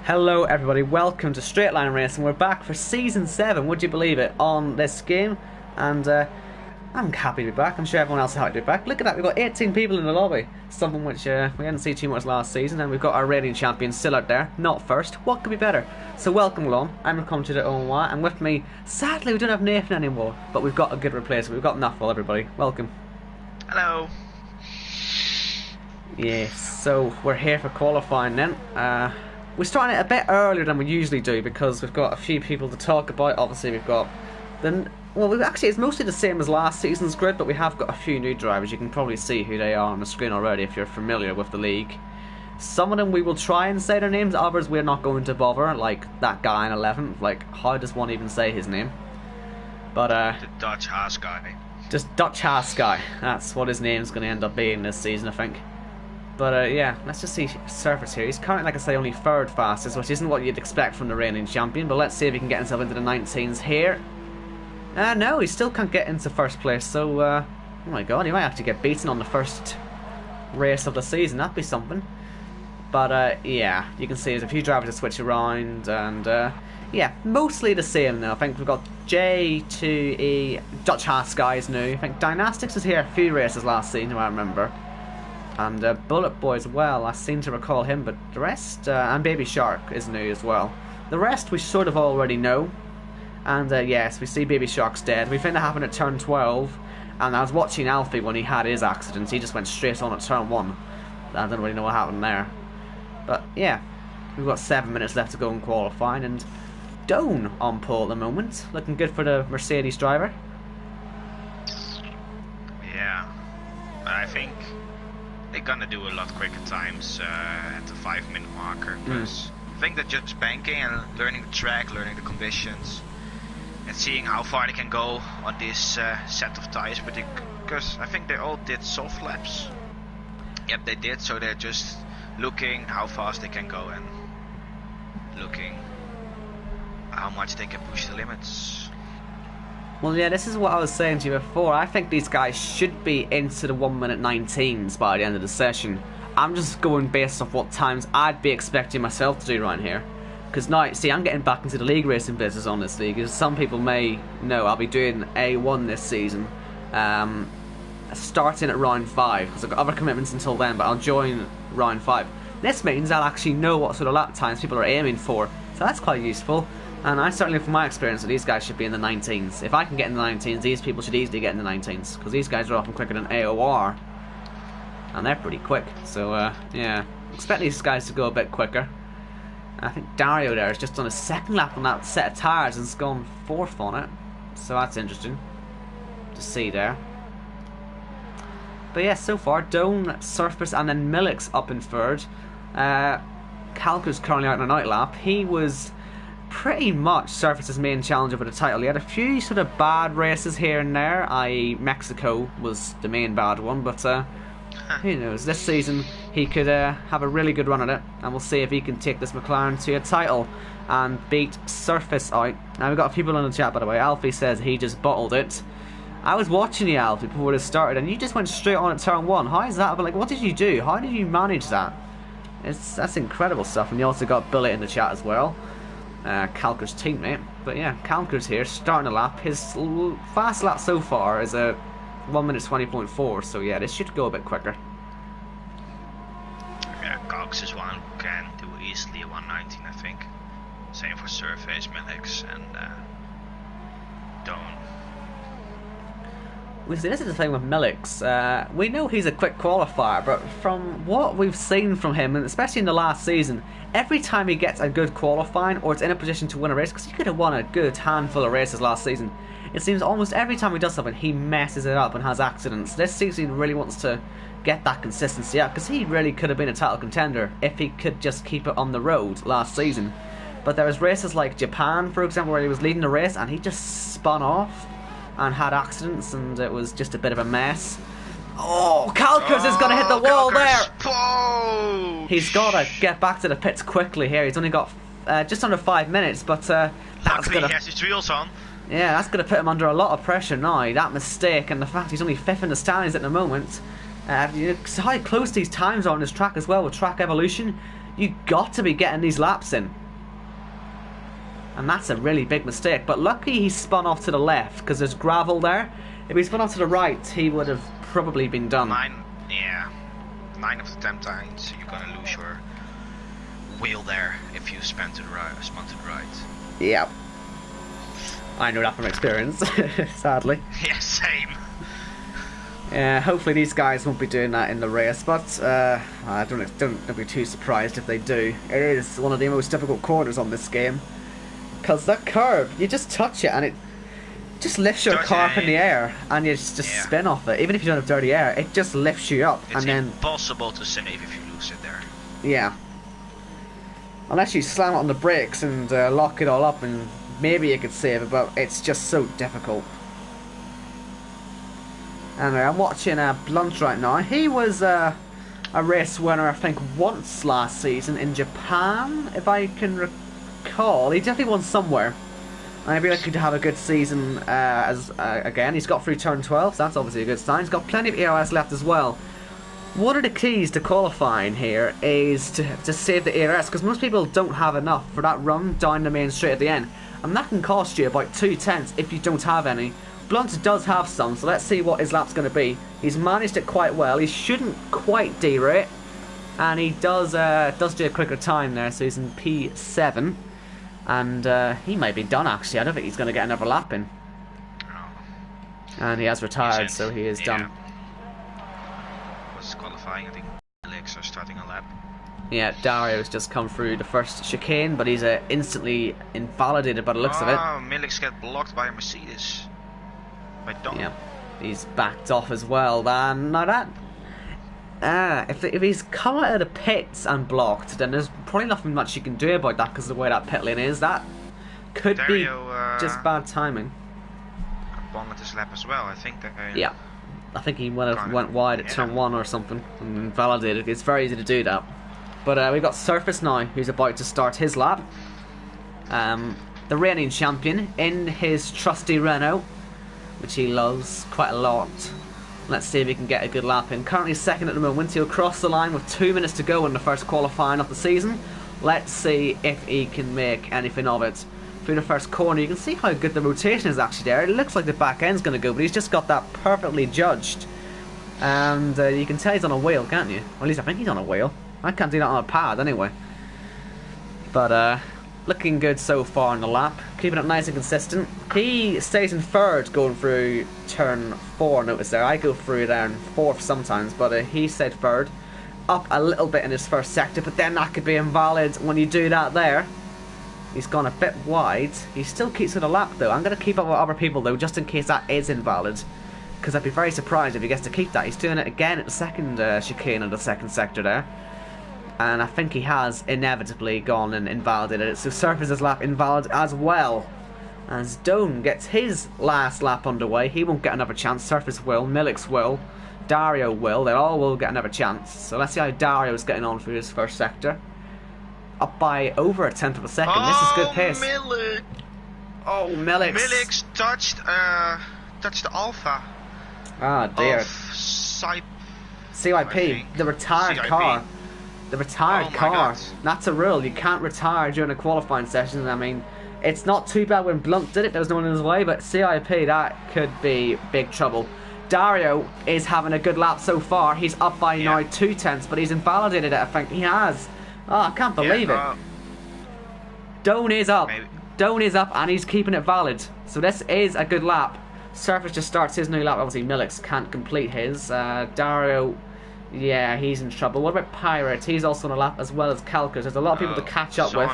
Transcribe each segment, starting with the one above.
Hello everybody, welcome to Straight Line Racing. We're back for Season 7, would you believe it, on this game. And I'm happy to be back. I'm sure everyone else is happy to be back. Look at that, we've got 18 people in the lobby. Something which we didn't see too much last season. And we've got our reigning champion still out there, not first. What could be better? So welcome along, I'm come to the ONY, and with me, sadly we don't have Nathan anymore. But we've got a good replacement, we've got Nuffle, everybody. Welcome. Hello. Yes, so we're here for qualifying then. We're starting it a bit earlier than we usually do because we've got a few people to talk about. Obviously we've got actually it's mostly the same as last season's grid, but we have got a few new drivers. You can probably see who they are on the screen already if you're familiar with the league. Some of them we will try and say their names, others we're not going to bother, like that guy in 11th. Like, how does one even say his name? But the Dutch Haas guy. Just Dutch Haas guy. That's what his name's going to end up being this season, I think. But yeah, let's just see Surface here. He's currently, like I say, only third fastest, which isn't what you'd expect from the reigning champion. But let's see if he can get himself into the 19s here. No, he still can't get into first place. So, oh my god, he might actually get beaten on the first race of the season. That'd be something. But yeah, you can see there's a few drivers to switch around. And yeah, mostly the same now. I think we've got J2E, Dutch Haas guy is new. I think Dynastics was here a few races last season, I remember. And Bullet Boy as well, I seem to recall him, but the rest, and Baby Shark is new as well. The rest we sort of already know. And yes, we see Baby Shark's dead. We think that happened at turn 12, and I was watching Alfie when he had his accident. He just went straight on at turn 1. I don't really know what happened there. But yeah, we've got 7 minutes left to go in qualifying, and Doan on pole at the moment. Looking good for the Mercedes driver. Yeah, but I think they're gonna do a lot quicker times at the 5-minute marker, because I think they're just banking and learning the track, learning the conditions, and seeing how far they can go on this set of tires. But because I think they all did soft laps. Yep, they did. So they're just looking how fast they can go and looking how much they can push the limits. Well, yeah, this is what I was saying to you before. I think these guys should be into the 1-minute 19s by the end of the session. I'm just going based off what times I'd be expecting myself to do right here. Because now, see, I'm getting back into the league racing business on this league. As some people may know, I'll be doing A1 this season, starting at round 5. Because I've got other commitments until then, but I'll join round 5. This means I'll actually know what sort of lap times people are aiming for. So that's quite useful. And I certainly, from my experience, that these guys should be in the 19s. If I can get in the 19s, these people should easily get in the 19s. Because these guys are often quicker than AOR. And they're pretty quick. So, yeah. Expect these guys to go a bit quicker. I think Dario there has just done a second lap on that set of tyres and has gone 4th on it. So that's interesting to see there. But yeah, so far, Doan, Surface, and then Milix up in 3rd. Calker's currently out on a night lap. He was pretty much Surface's main challenger for the title. He had a few sort of bad races here and there, i.e. Mexico was the main bad one, but who knows, this season he could have a really good run at it, and we'll see if he can take this McLaren to a title and beat Surface out. Now we've got people in the chat, by the way. Alfie says he just bottled it. I was watching you, Alfie, before it started, and you just went straight on at turn 1. How is that? But like, what did you do? How did you manage that? That's incredible stuff. And you also got Bullet in the chat as well. Calker's teammate. But yeah, Calker's here, starting a lap. His fast lap so far is a 1 minute 20.4, so yeah, this should go a bit quicker. Yeah, Cox is one who can do easily a 119, I think. Same for Surface, Milix, and Doan. This is the thing with Milix. We know he's a quick qualifier, but from what we've seen from him, and especially in the last season, every time he gets a good qualifying or it's in a position to win a race, because he could have won a good handful of races last season, it seems almost every time he does something, he messes it up and has accidents. This season he really wants to get that consistency up, because he really could have been a title contender if he could just keep it on the road last season. But there was races like Japan, for example, where he was leading the race and he just spun off and had accidents, and it was just a bit of a mess. Oh, Calkers is going to hit the wall there! Oh. He's got to get back to the pits quickly here. He's only got just under 5 minutes, but that's luckily going he has his wheels on. Yeah, that's going to put him under a lot of pressure now. That mistake and the fact he's only 5th in the standings at the moment. How close these times are on this track as well with track evolution. You got to be getting these laps in. And that's a really big mistake. But lucky he spun off to the left because there's gravel there. If he spun off to the right, he would have probably been done. 9 of the 10 times you're gonna lose your wheel there if you spun to the right. Yeah. I know that from experience, sadly. Yeah, same. Hopefully these guys won't be doing that in the race, but I don't be too surprised if they do. It is one of the most difficult corners on this game. Because that curb, you just touch it and it just lifts your car up in the air and you just spin off it. Even if you don't have dirty air, it just lifts you up. It's and then impossible to save if you lose it there. Yeah. Unless you slam it on the brakes and lock it all up, and maybe you could save it, but it's just so difficult. Anyway, I'm watching Blunt right now. He was a race winner, I think, once last season in Japan, if I can recall. He definitely won somewhere. And I'd be lucky to have a good season again. He's got through turn 12, so that's obviously a good sign. He's got plenty of ERS left as well. One of the keys to qualifying here is to save the ERS, because most people don't have enough for that run down the main straight at the end. And that can cost you about 2/10 if you don't have any. Blunt does have some, so let's see what his lap's going to be. He's managed it quite well. He shouldn't quite derate, and he does do a quicker time there, so he's in P7. And he might be done, actually. I don't think he's going to get another lap in. And he has retired, so he is done. Was qualifying, I think Alex are starting a lap. Yeah, Dario's just come through the first chicane, but he's instantly invalidated by the looks of it. Milix get blocked by a Mercedes. By Dom. Yeah, he's backed off as well. Now that... if he's come out of the pits and blocked, then there's probably nothing much you can do about that because of the way that pit lane is. That could Dario, be just bad timing. Won at this lap as well, I think. Yeah, I think he went wide at turn 1 or something and invalidated. It's very easy to do that. But we've got Surface now, who's about to start his lap. The reigning champion in his trusty Renault, which he loves quite a lot. Let's see if he can get a good lap in. Currently second at the moment. He'll cross the line with 2 minutes to go in the first qualifying of the season. Let's see if he can make anything of it. Through the first corner, you can see how good the rotation is actually there. It looks like the back end's going to go, but he's just got that perfectly judged. And you can tell he's on a wheel, can't you? Or at least I think he's on a wheel. I can't do that on a pad anyway. But looking good so far on the lap. Keeping it nice and consistent. He stays in third going through turn 4, notice there. I go through there in 4th sometimes, but he stayed third. Up a little bit in his first sector, but then that could be invalid when you do that there. He's gone a bit wide. He still keeps it a lap though. I'm going to keep up with other people though, just in case that is invalid. Because I'd be very surprised if he gets to keep that. He's doing it again at the second chicane of the second sector there. And I think he has inevitably gone and invalidated it. So Surface's lap invalid as well. As Doan gets his last lap underway, he won't get another chance. Surface will, Milix will, Dario will. They all will get another chance. So let's see how Dario's getting on through his first sector. Up by over a tenth of a second. This is good pace. Milix. Oh, Milix. Milix touched the Alpha. Ah, dear. CYP, the retired car. The retired car. That's a rule. You can't retire during a qualifying session. I mean, it's not too bad when Blunt did it. There was no one in his way. But CIP, that could be big trouble. Dario is having a good lap so far. He's up by now 2/10, but he's invalidated it, I think. He has. Oh, I can't believe it. Doan is up. Doan is up, and he's keeping it valid. So this is a good lap. Surface just starts his new lap. Obviously, Milix can't complete his. Dario... yeah, he's in trouble. What about Pirate? He's also on a lap as well as Calcus. There's a lot of people to catch up with.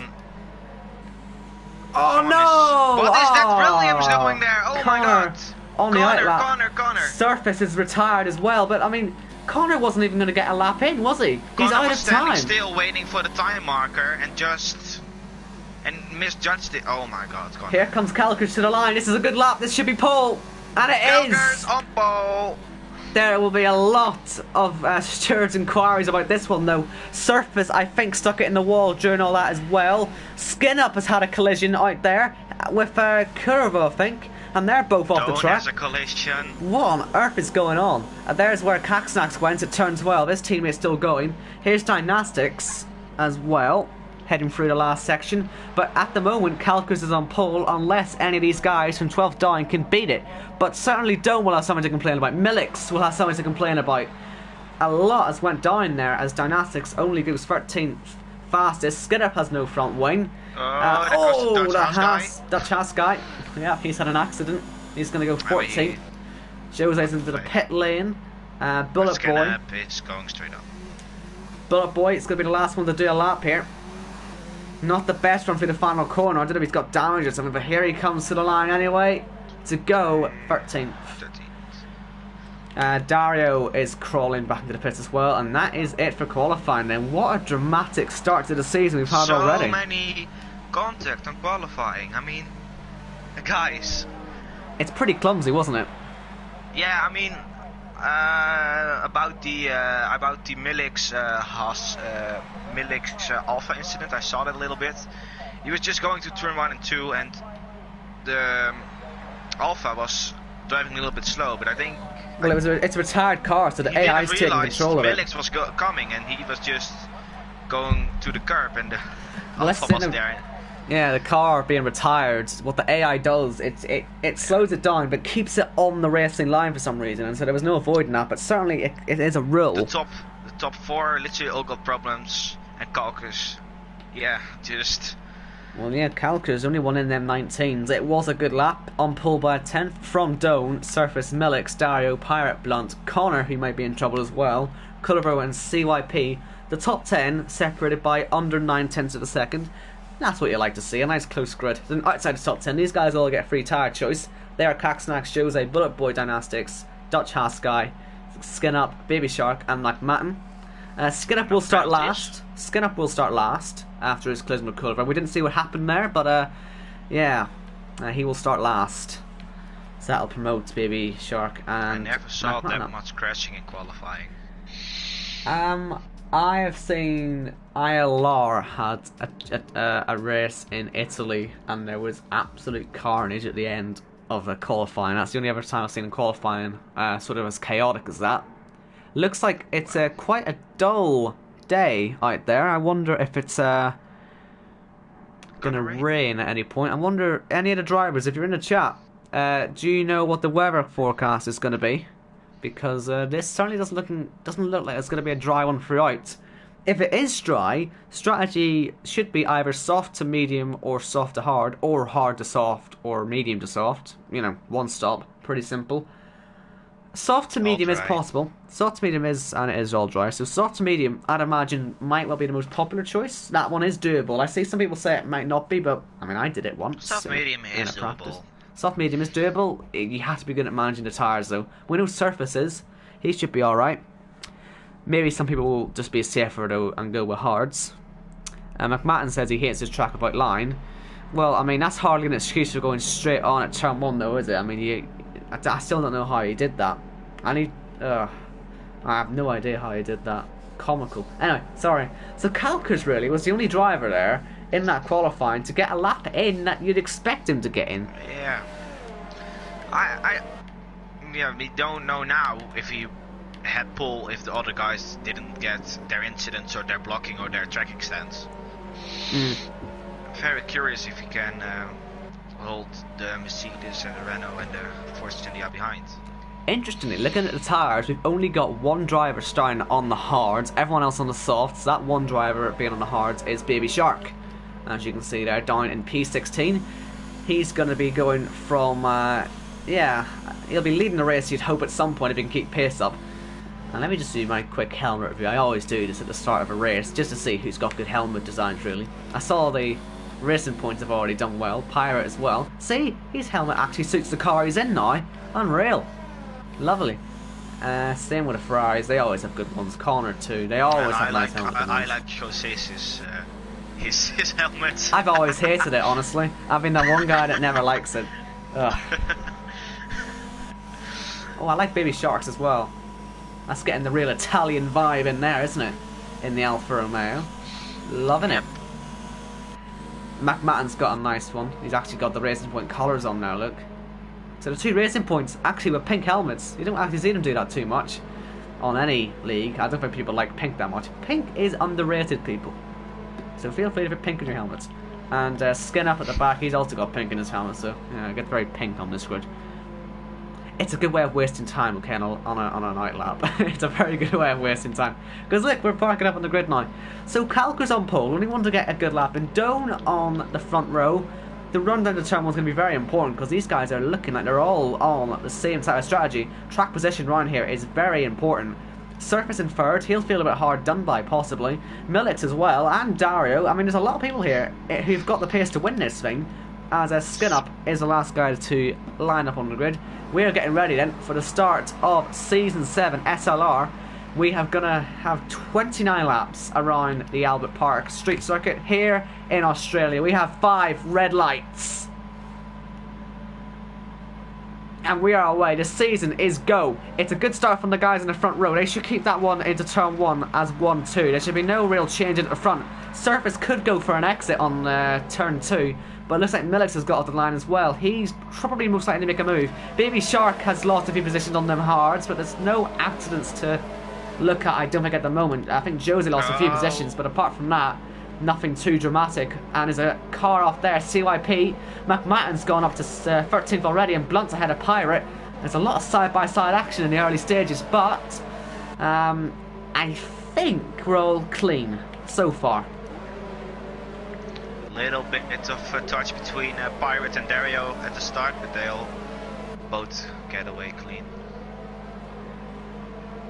Oh no! What is that Williams doing there? Oh my god! On the outlap. Connor. Surface is retired as well, but I mean, Connor wasn't even going to get a lap in, was he? He's out of time. Still waiting for the time marker and misjudged it. Oh my god, Connor. Here comes Calcus to the line. This is a good lap. This should be pole. And it is! On pole. There will be a lot of stewards' inquiries about this one though. Surface, I think, stuck it in the wall during all that as well. Skin Up has had a collision out there with Curvo, I think. And they're both off the track. Has a collision. What on earth is going on? There's where Caxnax went at turn 12. His teammate's still going. Here's Dynastics. as well, heading through the last section. But at the moment, Calcus is on pole unless any of these guys from 12th down can beat it. But certainly Dome will have something to complain about. Millix will have something to complain about. A lot has went down there as Dynastics only goes 13th fastest. Skiddup has no front wing. That Dutch Haas guy. Yeah, he's had an accident. He's going to go 14th. Jose's into the pit lane. Bullet Boy. It's going straight up. Bullet Boy, it's going to be the last one to do a lap here. Not the best run through the final corner. I don't know if he's got damage or something, but here he comes to the line anyway to go 13th. Dario is crawling back into the pits as well, and that is it for qualifying then. What a dramatic start to the season we've had already. So many contact on qualifying. I mean, guys. It's pretty clumsy, wasn't it? Yeah, I mean, about the Millix Alpha incident, I saw that a little bit. He was just going to turn 1 and 2, and the Alpha was driving a little bit slow, but I think. Well, it's a retired car, so the AI is taking control of it. Millix was coming, and he was just going to the curb, and the Alpha was there. Yeah, the car being retired, what the AI does, it slows it down, but keeps it on the racing line for some reason, and so there was no avoiding that, but certainly it is a rule. The top 4 literally all got problems, and Calcus, yeah, just. Well, yeah, Calcus only won in them 19s. It was a good lap, on pole by a 10th from Doan, Surface, Millix, Dario, Pirate, Blunt, Connor, who might be in trouble as well, Culliver and CYP. The top 10 separated by under 9/10 of a second. That's what you like to see, a nice close grid. Then outside the top 10, these guys all get free tyre choice. They are Caxnax, Jose, Bullet Boy Dynastics, Dutch Haas Guy, Skin Up, Baby Shark, and McMatten. Skin Up will start last. Skin Up will start last after his collision with Culliver. We didn't see what happened there, but yeah, he will start last. So that'll promote Baby Shark and. I never saw that much crashing in qualifying. I have seen ILR had a race in Italy, and there was absolute carnage at the end of the qualifying. That's the only other time I've seen in qualifying sort of as chaotic as that. Looks like it's quite a dull day out there. I wonder if it's gonna rain at any point. I wonder, any of the drivers, if you're in the chat, do you know what the weather forecast is going to be? Because this certainly doesn't look like it's going to be a dry one throughout. If it is dry, strategy should be either soft to medium or soft to hard, or hard to soft or medium to soft. You know, one stop, pretty simple. Soft to medium is possible. Soft to medium is, and it is all dry. So soft to medium, I'd imagine, might well be the most popular choice. That one is doable. I see some people say it might not be, but I mean, I did it once. Soft medium is doable. Soft medium is doable. You have to be good at managing the tyres though. We know surfaces, he should be alright. Maybe some people will just be safer though and go with hards. McMatten says he hates his track about line. Well, I mean, that's hardly an excuse for going straight on at turn 1 though, is it? I mean, I still don't know how he did that. I have no idea how he did that. Comical. Anyway, sorry. So Calcus really was the only driver there in that qualifying to get a lap in that you'd expect him to get in. Yeah. We don't know now if he had pull if the other guys didn't get their incidents or their blocking or their track extents. Very curious if he can hold the Mercedes and the Renault and the Force India behind. Interestingly, looking at the tyres, we've only got one driver starting on the hards, everyone else on the softs. That one driver being on the hards is Baby Shark. As you can see there, down in P16. He's going to be going from, yeah, he'll be leading the race, you'd hope, at some point if he can keep pace up. And let me just do my quick helmet review. I always do this at the start of a race, just to see who's got good helmet designs, really. I saw the racing points have already done well, Pirate as well. See, his helmet actually suits the car he's in now. Unreal. Lovely. Same with the Ferraris, they always have good ones. Connor too, they always have nice helmets. I like Jose's his helmet. I've always hated it, honestly. I've been that one guy that never likes it. Ugh. Oh, I like Baby Sharks as well. That's getting the real Italian vibe in there, isn't it? In the Alfa Romeo. Loving it. McMatten's got a nice one. He's actually got the Racing Point colours on now, look. So the 2 Racing Points actually with pink helmets. You don't actually see them do that too much on any league. I don't think people like pink that much. Pink is underrated, people. So feel free to put pink in your helmets. And Skin Up at the back, he's also got pink in his helmet, so yeah, it gets very pink on this grid. It's a good way of wasting time, okay, on a night lap. It's a very good way of wasting time. Because look, we're parking up on the grid now. So Kalker's on pole, only want to get a good lap, and Doan on the front row. The run down to turn 1 is going to be very important because these guys are looking like they're all on the same type of strategy. Track position around here is very important. Surface in third, he'll feel a bit hard done by possibly. Millix as well, and Dario. I mean, there's a lot of people here who've got the pace to win this thing. As Skin Up is the last guy to line up on the grid. We are getting ready then for the start of Season 7 SLR. We have gonna have 29 laps around the Albert Park street circuit here in Australia. We have 5 red lights. And we are away. The season is go. It's a good start from the guys in the front row. They should keep that one into turn 1 as 1-2. There should be no real change at the front. Surface could go for an exit on turn 2. But it looks like Millix has got off the line as well. He's probably most likely to make a move. Baby Shark has lost a few positions on them hards, but there's no accidents to look at, I don't think, at the moment. I think Josie lost a few positions, but apart from that, nothing too dramatic. And there's a car off there, CYP. McMatton's gone up to 13th already, and Blunt's ahead of Pirate. There's a lot of side-by-side action in the early stages, but I think we're all clean so far. Little bit of a touch between Pirate and Dario at the start, but they'll both get away clean.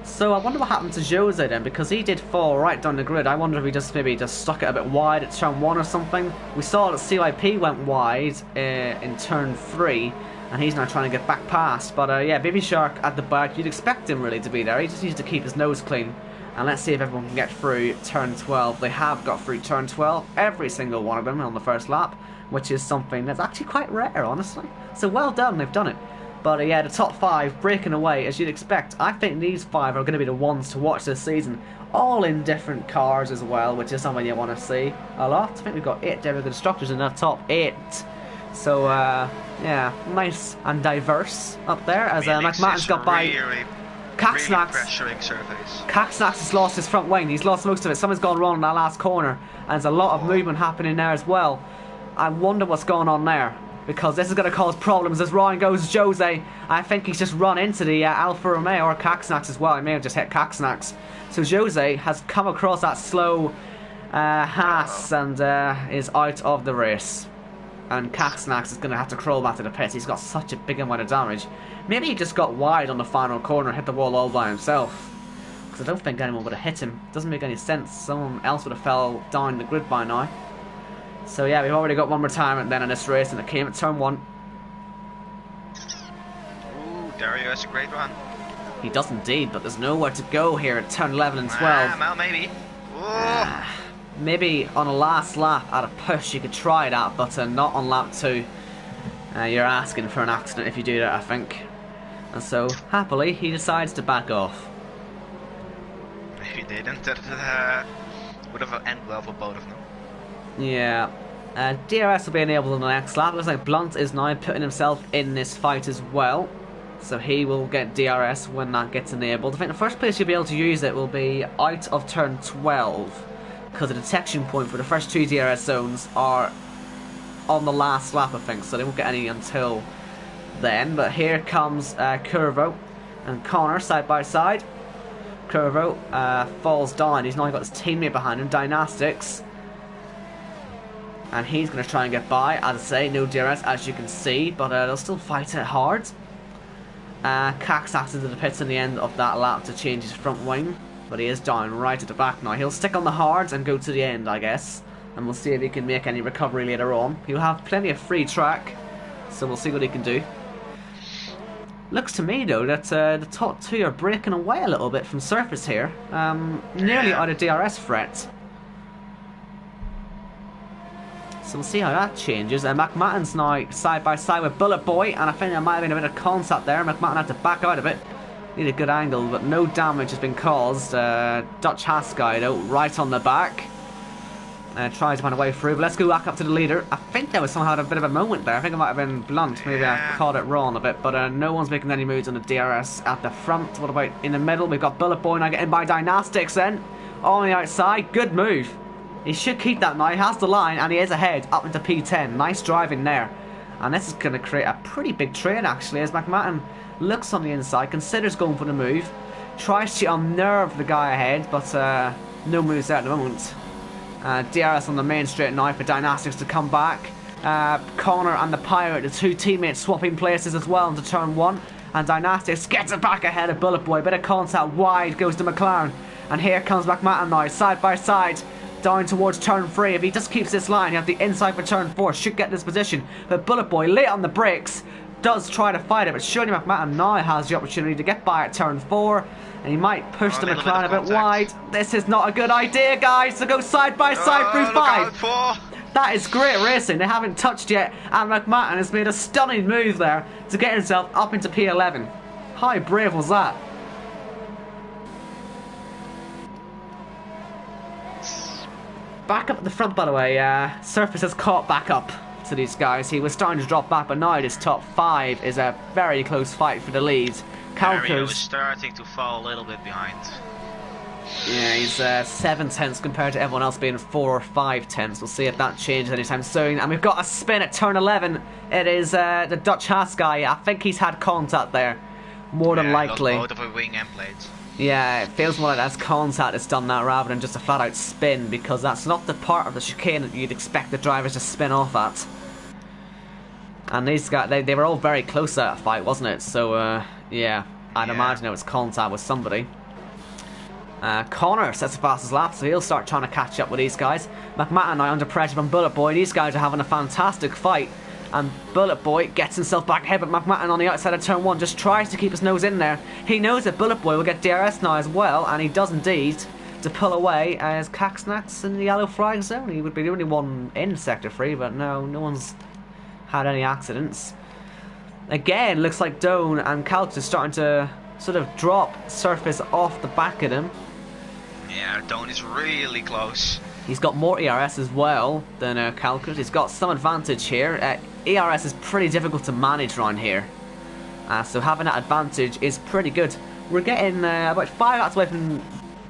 So I wonder what happened to Jose then, because he did fall right down the grid. I wonder if he maybe just stuck it a bit wide at turn 1 or something. We saw that CYP went wide in turn 3, and he's now trying to get back past. But yeah, Baby Shark at the back, you'd expect him really to be there. He just needs to keep his nose clean. And let's see if everyone can get through turn 12. They have got through turn 12, every single one of them on the first lap, which is something that's actually quite rare, honestly. So well done, they've done it. But yeah, the top 5 breaking away as you'd expect. I think these 5 are going to be the ones to watch this season. All in different cars as well, which is something you want to see a lot. I think we've got 8 very good instructors in that top 8. So yeah, nice and diverse up there as McMahon's got by... Caxnax has lost his front wing. He's lost most of it. Someone's gone wrong in that last corner, and there's a lot of movement happening there as well. I wonder what's going on there, because this is going to cause problems as Ryan goes Jose. I think he's just run into the Alfa Romeo, or Caxnax as well. He may have just hit Caxnax. So Jose has come across that slow Haas and is out of the race. And Caxnax is going to have to crawl back to the pits. He's got such a big amount of damage. Maybe he just got wide on the final corner and hit the wall all by himself. Because I don't think anyone would have hit him. Doesn't make any sense. Someone else would have fell down the grid by now. So yeah, we've already got one retirement then in this race, and it came at turn 1. Ooh, Dario has a great run. He does indeed, but there's nowhere to go here at turn 11 and 12. Well, maybe. Maybe on a last lap at a push you could try that, but not on lap 2. You're asking for an accident if you do that, I think. And so, happily, he decides to back off. If he didn't, that would have ended well for both of them. Yeah. DRS will be enabled on the next lap. Looks like Blunt is now putting himself in this fight as well. So he will get DRS when that gets enabled. I think the first place you'll be able to use it will be out of turn 12. Because the detection point for the first 2 DRS zones are on the last lap, I think. So they won't get any until then. But here comes Curvo and Connor side by side. Curvo falls down. He's now got his teammate behind him, Dynastics. And he's going to try and get by. As I say, no DRS as you can see, but they'll still fight it hard. Caxnax into the pits in the end of that lap to change his front wing. But he is down right at the back now. He'll stick on the hards and go to the end, I guess. And we'll see if he can make any recovery later on. He'll have plenty of free track, so we'll see what he can do. Looks to me, though, that the top 2 are breaking away a little bit from surface here. Nearly out of DRS threat. So we'll see how that changes. McMahon's now side by side with Bullet Boy, and I think there might have been a bit of contact there. McMahon had to back out of it. Need a good angle, but no damage has been caused. Dutch Haas guy, though, right on the back. Tries to find a way through, but let's go back up to the leader. I think there was somehow a bit of a moment there. I think it might have been Blunt. Maybe I caught it wrong a bit, but no one's making any moves on the DRS at the front. What about in the middle? We've got Bullet Boy now getting by Dynastics then. On the outside, good move. He should keep that now. He has the line and he is ahead up into P10. Nice driving there. And this is going to create a pretty big train actually as McMahon looks on the inside, considers going for the move. Tries to unnerve the guy ahead, but no moves there at the moment. DRS on the main straight now for Dynastics to come back. Connor and the Pirate, the two teammates swapping places as well into turn 1. And Dynastics gets it back ahead of Bullet Boy. Bit of contact wide goes to McLaren. And here comes McMahon now, side by side, down towards turn 3. If he just keeps this line, you have the inside for turn 4. Should get this position. But Bullet Boy, late on the brakes, does try to fight it. But surely McMahon now has the opportunity to get by at turn 4. And he might push the McLaren a bit wide. This is not a good idea, guys, to go side by side through 5. That is great racing. They haven't touched yet. And McMahon has made a stunning move there to get himself up into P11. How brave was that? Back up at the front, by the way, Surface has caught back up to these guys. He was starting to drop back, but now this top 5 is a very close fight for the lead. Mario was starting to fall a little bit behind. Yeah, he's 7 tenths compared to everyone else being 4 or 5 tenths. We'll see if that changes anytime soon. And we've got a spin at turn 11. It is the Dutch Haas guy. I think he's had contact there, more than likely. Both of a wing and blades. Yeah, it feels more like that's contact that's done that rather than just a flat out spin, because that's not the part of the chicane that you'd expect the drivers to spin off at. And these guys, they were all very close to that fight, wasn't it? So, yeah, I'd imagine it was contact with somebody. Connor sets the fastest lap, so he'll start trying to catch up with these guys. McMahon now under pressure from Bullet Boy. These guys are having a fantastic fight. And Bullet Boy gets himself back ahead, but McMahon on the outside of turn 1 just tries to keep his nose in there. He knows that Bullet Boy will get DRS now as well, and he does indeed, to pull away as Caxnax in the yellow flag zone. He would be the only one in Sector 3, but no one's had any accidents. Again, looks like Doan and Calx is starting to sort of drop Surface off the back of him. Yeah, Doan is really close. He's got more ERS as well than Calcutta. He's got some advantage here. ERS is pretty difficult to manage around here. So having that advantage is pretty good. We're getting about 5 laps away from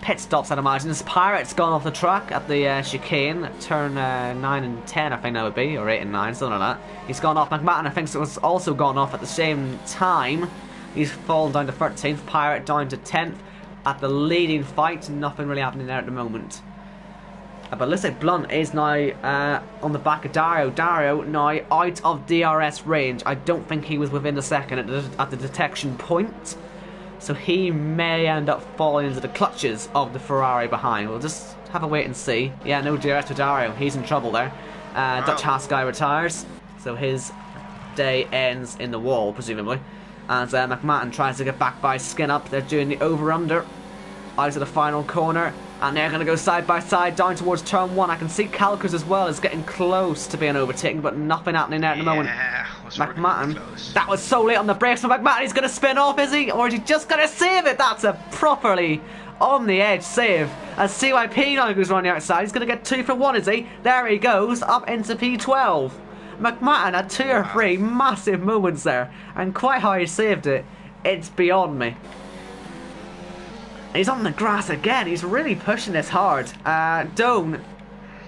pit stops, I'd imagine. This Pirate's gone off the track at the chicane. Turn 9 and 10, I think that would be. Or 8 and 9, something like that. He's gone off. McMahon, I think, was also gone off at the same time. He's fallen down to 13th. Pirate down to 10th. At the leading fight, nothing really happening there at the moment. But looks like Blunt is now on the back of Dario. Dario now out of DRS range. I don't think he was within the second at the detection point. So he may end up falling into the clutches of the Ferrari behind. We'll just have a wait and see. Yeah, no DRS for Dario. He's in trouble there. Dutch Haas guy retires. So his day ends in the wall, presumably. As McMahon tries to get back by Skin Up. They're doing the over-under out of the final corner. And they're going to go side by side down towards turn 1. I can see Calkers as well is getting close to being overtaken, but nothing happening there at the moment. McMahon, that was so late on the brakes for McMahon. He's going to spin off, is he? Or is he just going to save it? That's a properly on the edge save. As CYP now goes around the outside. He's going to get 2 for 1, is he? There he goes, up into P12. McMahon had 2 or 3 massive moments there, and quite how he saved it, it's beyond me. He's on the grass again. He's really pushing this hard. Doan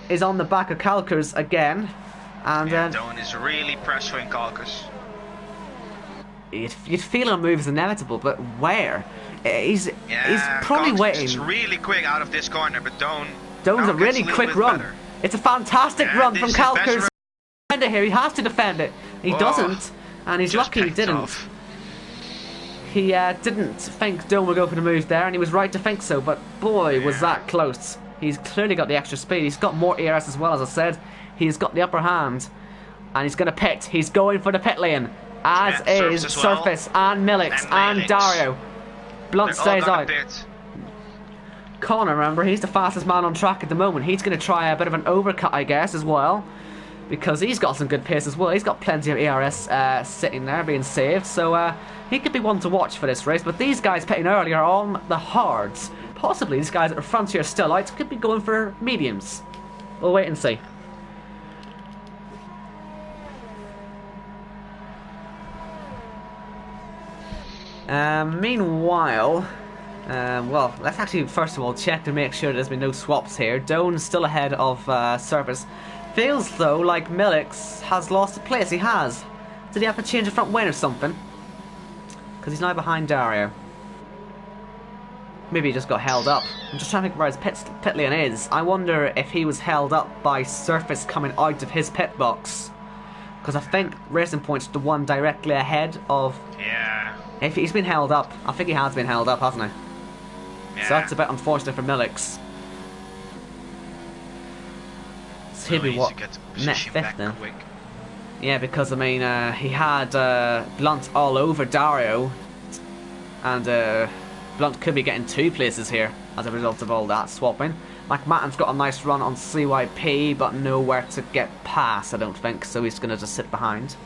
is on the back of Calkers again. And Doan is really pressuring Calkers. You'd feel a move is inevitable, but where? He's probably Calkers waiting. is really quick out of this corner, but Doan's a really quick run. Better. It's a fantastic run from Calkers. Here, he has to defend it. He doesn't, and he's lucky he didn't. Off. He didn't think Doan would go for the move there, and he was right to think so, but boy, was that close. He's clearly got the extra speed. He's got more ERS as well, as I said. He's got the upper hand, and he's going to pit. He's going for the pit lane, as is Surface and Millix and Dario. Blunt stays out. Connor, remember, he's the fastest man on track at the moment. He's going to try a bit of an overcut, I guess, as well, because he's got some good pace as well. He's got plenty of ERS sitting there being saved, so he could be one to watch for this race. But these guys pitting early are on the hards. Possibly these guys at the front here still out could be going for mediums. We'll wait and see. Meanwhile, Well, let's actually first of all check to make sure there's been no swaps here. Doan's still ahead of Surface. Feels though like Millix has lost a place. He has. Did he have to change the front wing or something? Because he's now behind Dario. Maybe he just got held up. I'm just trying to think where his pit lane is. I wonder if he was held up by Surface coming out of his pit box. Because I think Racing Point's the one directly ahead of... Yeah. If he's been held up. I think he has been held up, hasn't he? Yeah. So that's a bit unfortunate for Millix. So he'll be what? Net 5th then. Quick. Yeah, because I mean, he had Blunt all over Dario. And Blunt could be getting 2 places here as a result of all that swapping. McMatten's got a nice run on CYP, but nowhere to get past, I don't think, so he's going to just sit behind.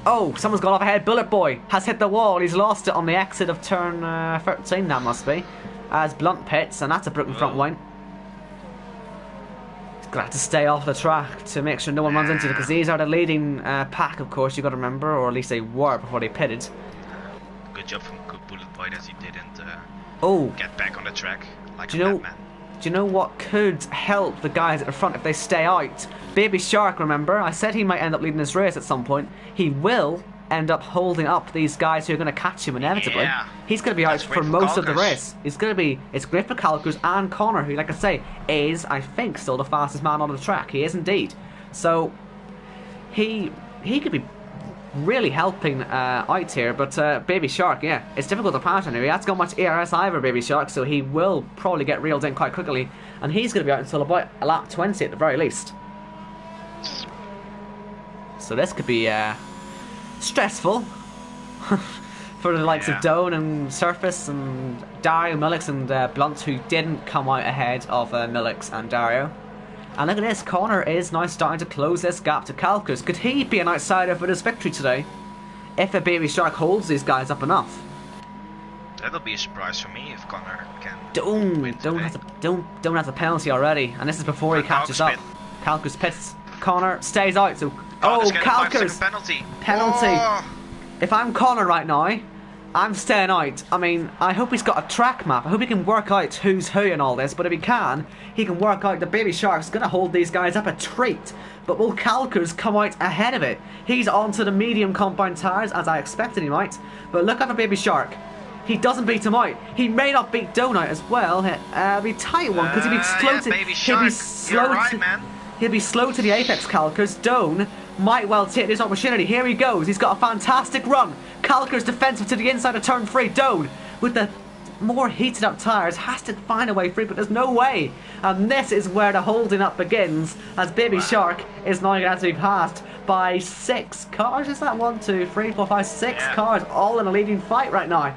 Oh, someone's got off ahead. Bullet Boy has hit the wall. He's lost it on the exit of turn 13, that must be. As Blunt pits, and that's a broken front wing. He's going to have to stay off the track to make sure no one runs into it, because these are the leading pack, of course, you've got to remember, or at least they were before they pitted. Good job from Bullet Boy that he didn't get back on the track like a madman. Do you know what could help the guys at the front if they stay out? Baby Shark, remember? I said he might end up leading this race at some point. He will end up holding up these guys who are going to catch him inevitably. Yeah. He's going to be out for most of the race. It's great for Calcus and Connor, who, like I say, is, I think, still the fastest man on the track. He is indeed. So, he could be really helping out here, but Baby Shark, yeah, it's difficult to pass him. He hasn't got much ARS either, Baby Shark, so he will probably get reeled in quite quickly, and he's going to be out until about a lap 20 at the very least. So this could be stressful for the likes of Doan and Surface and Dario, Millix and Blunt, who didn't come out ahead of Millix and Dario. And look at this, Connor is now starting to close this gap to Calcus. Could he be an outsider for this victory today? If a Baby Shark holds these guys up enough. That'll be a surprise for me if Connor can Don't have the penalty already. And this is before he catches up. Calcus pits. Connor stays out. So Calcus penalty. Oh. If I'm Connor right now, I'm staying out. I mean, I hope he's got a track map. I hope he can work out who's who and all this. But if he can work out the Baby Shark's going to hold these guys up a treat. But will Calcus come out ahead of it? He's onto the medium compound tires, as I expected he might. But look at the Baby Shark. He doesn't beat him out. He may not beat Donut as well. Be tight one because he'll be slow to. Baby Shark, he'll be slow to the apex. Calcus. Doan might well take this opportunity. Here he goes. He's got a fantastic run. Calcus defensive to the inside of turn 3. Doan with the more heated up tyres has to find a way through, but there's no way. And this is where the holding up begins, as Baby Shark is now going to have to be passed by 6 cars. Is that 1, 2, 3, 4, 5, 6 cars all in a leading fight right now?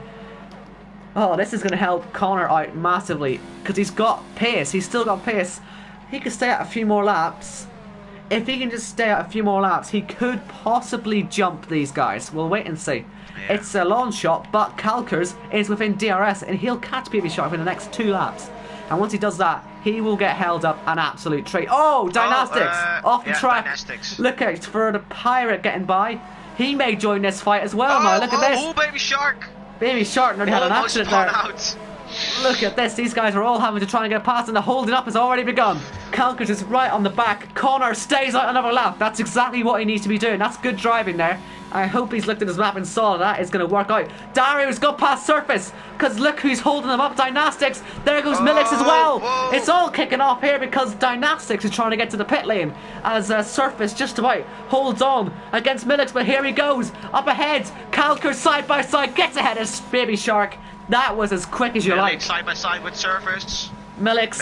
Oh, this is going to help Connor out massively because he's got pace. He's still got pace. He could stay out a few more laps. If he can just stay out a few more laps, he could possibly jump these guys. We'll wait and see. Yeah. It's a long shot, but Calcus is within DRS and he'll catch Baby Shark in the next 2 laps. And once he does that, he will get held up an absolute treat. Oh, Dynastics off the track. Dynastics. Look out for the Pirate getting by. He may join this fight as well now. Look at this. Oh, Baby Shark. Baby Shark nearly had an accident there. Out. Look at this, these guys are all having to try and get past and the holding up has already begun. Calcus is right on the back. Connor stays out another lap. That's exactly what he needs to be doing. That's good driving there. I hope he's looked at his map and saw that is going to work out. Dario's got past Surface because look who's holding him up. Dynastics. There goes Millix as well. Whoa. It's all kicking off here because Dynastics is trying to get to the pit lane as Surface just about holds on against Millix, but here he goes up ahead. Calcus side by side gets ahead of Baby Shark. That was as quick as you like. Side by side with Surface. Millix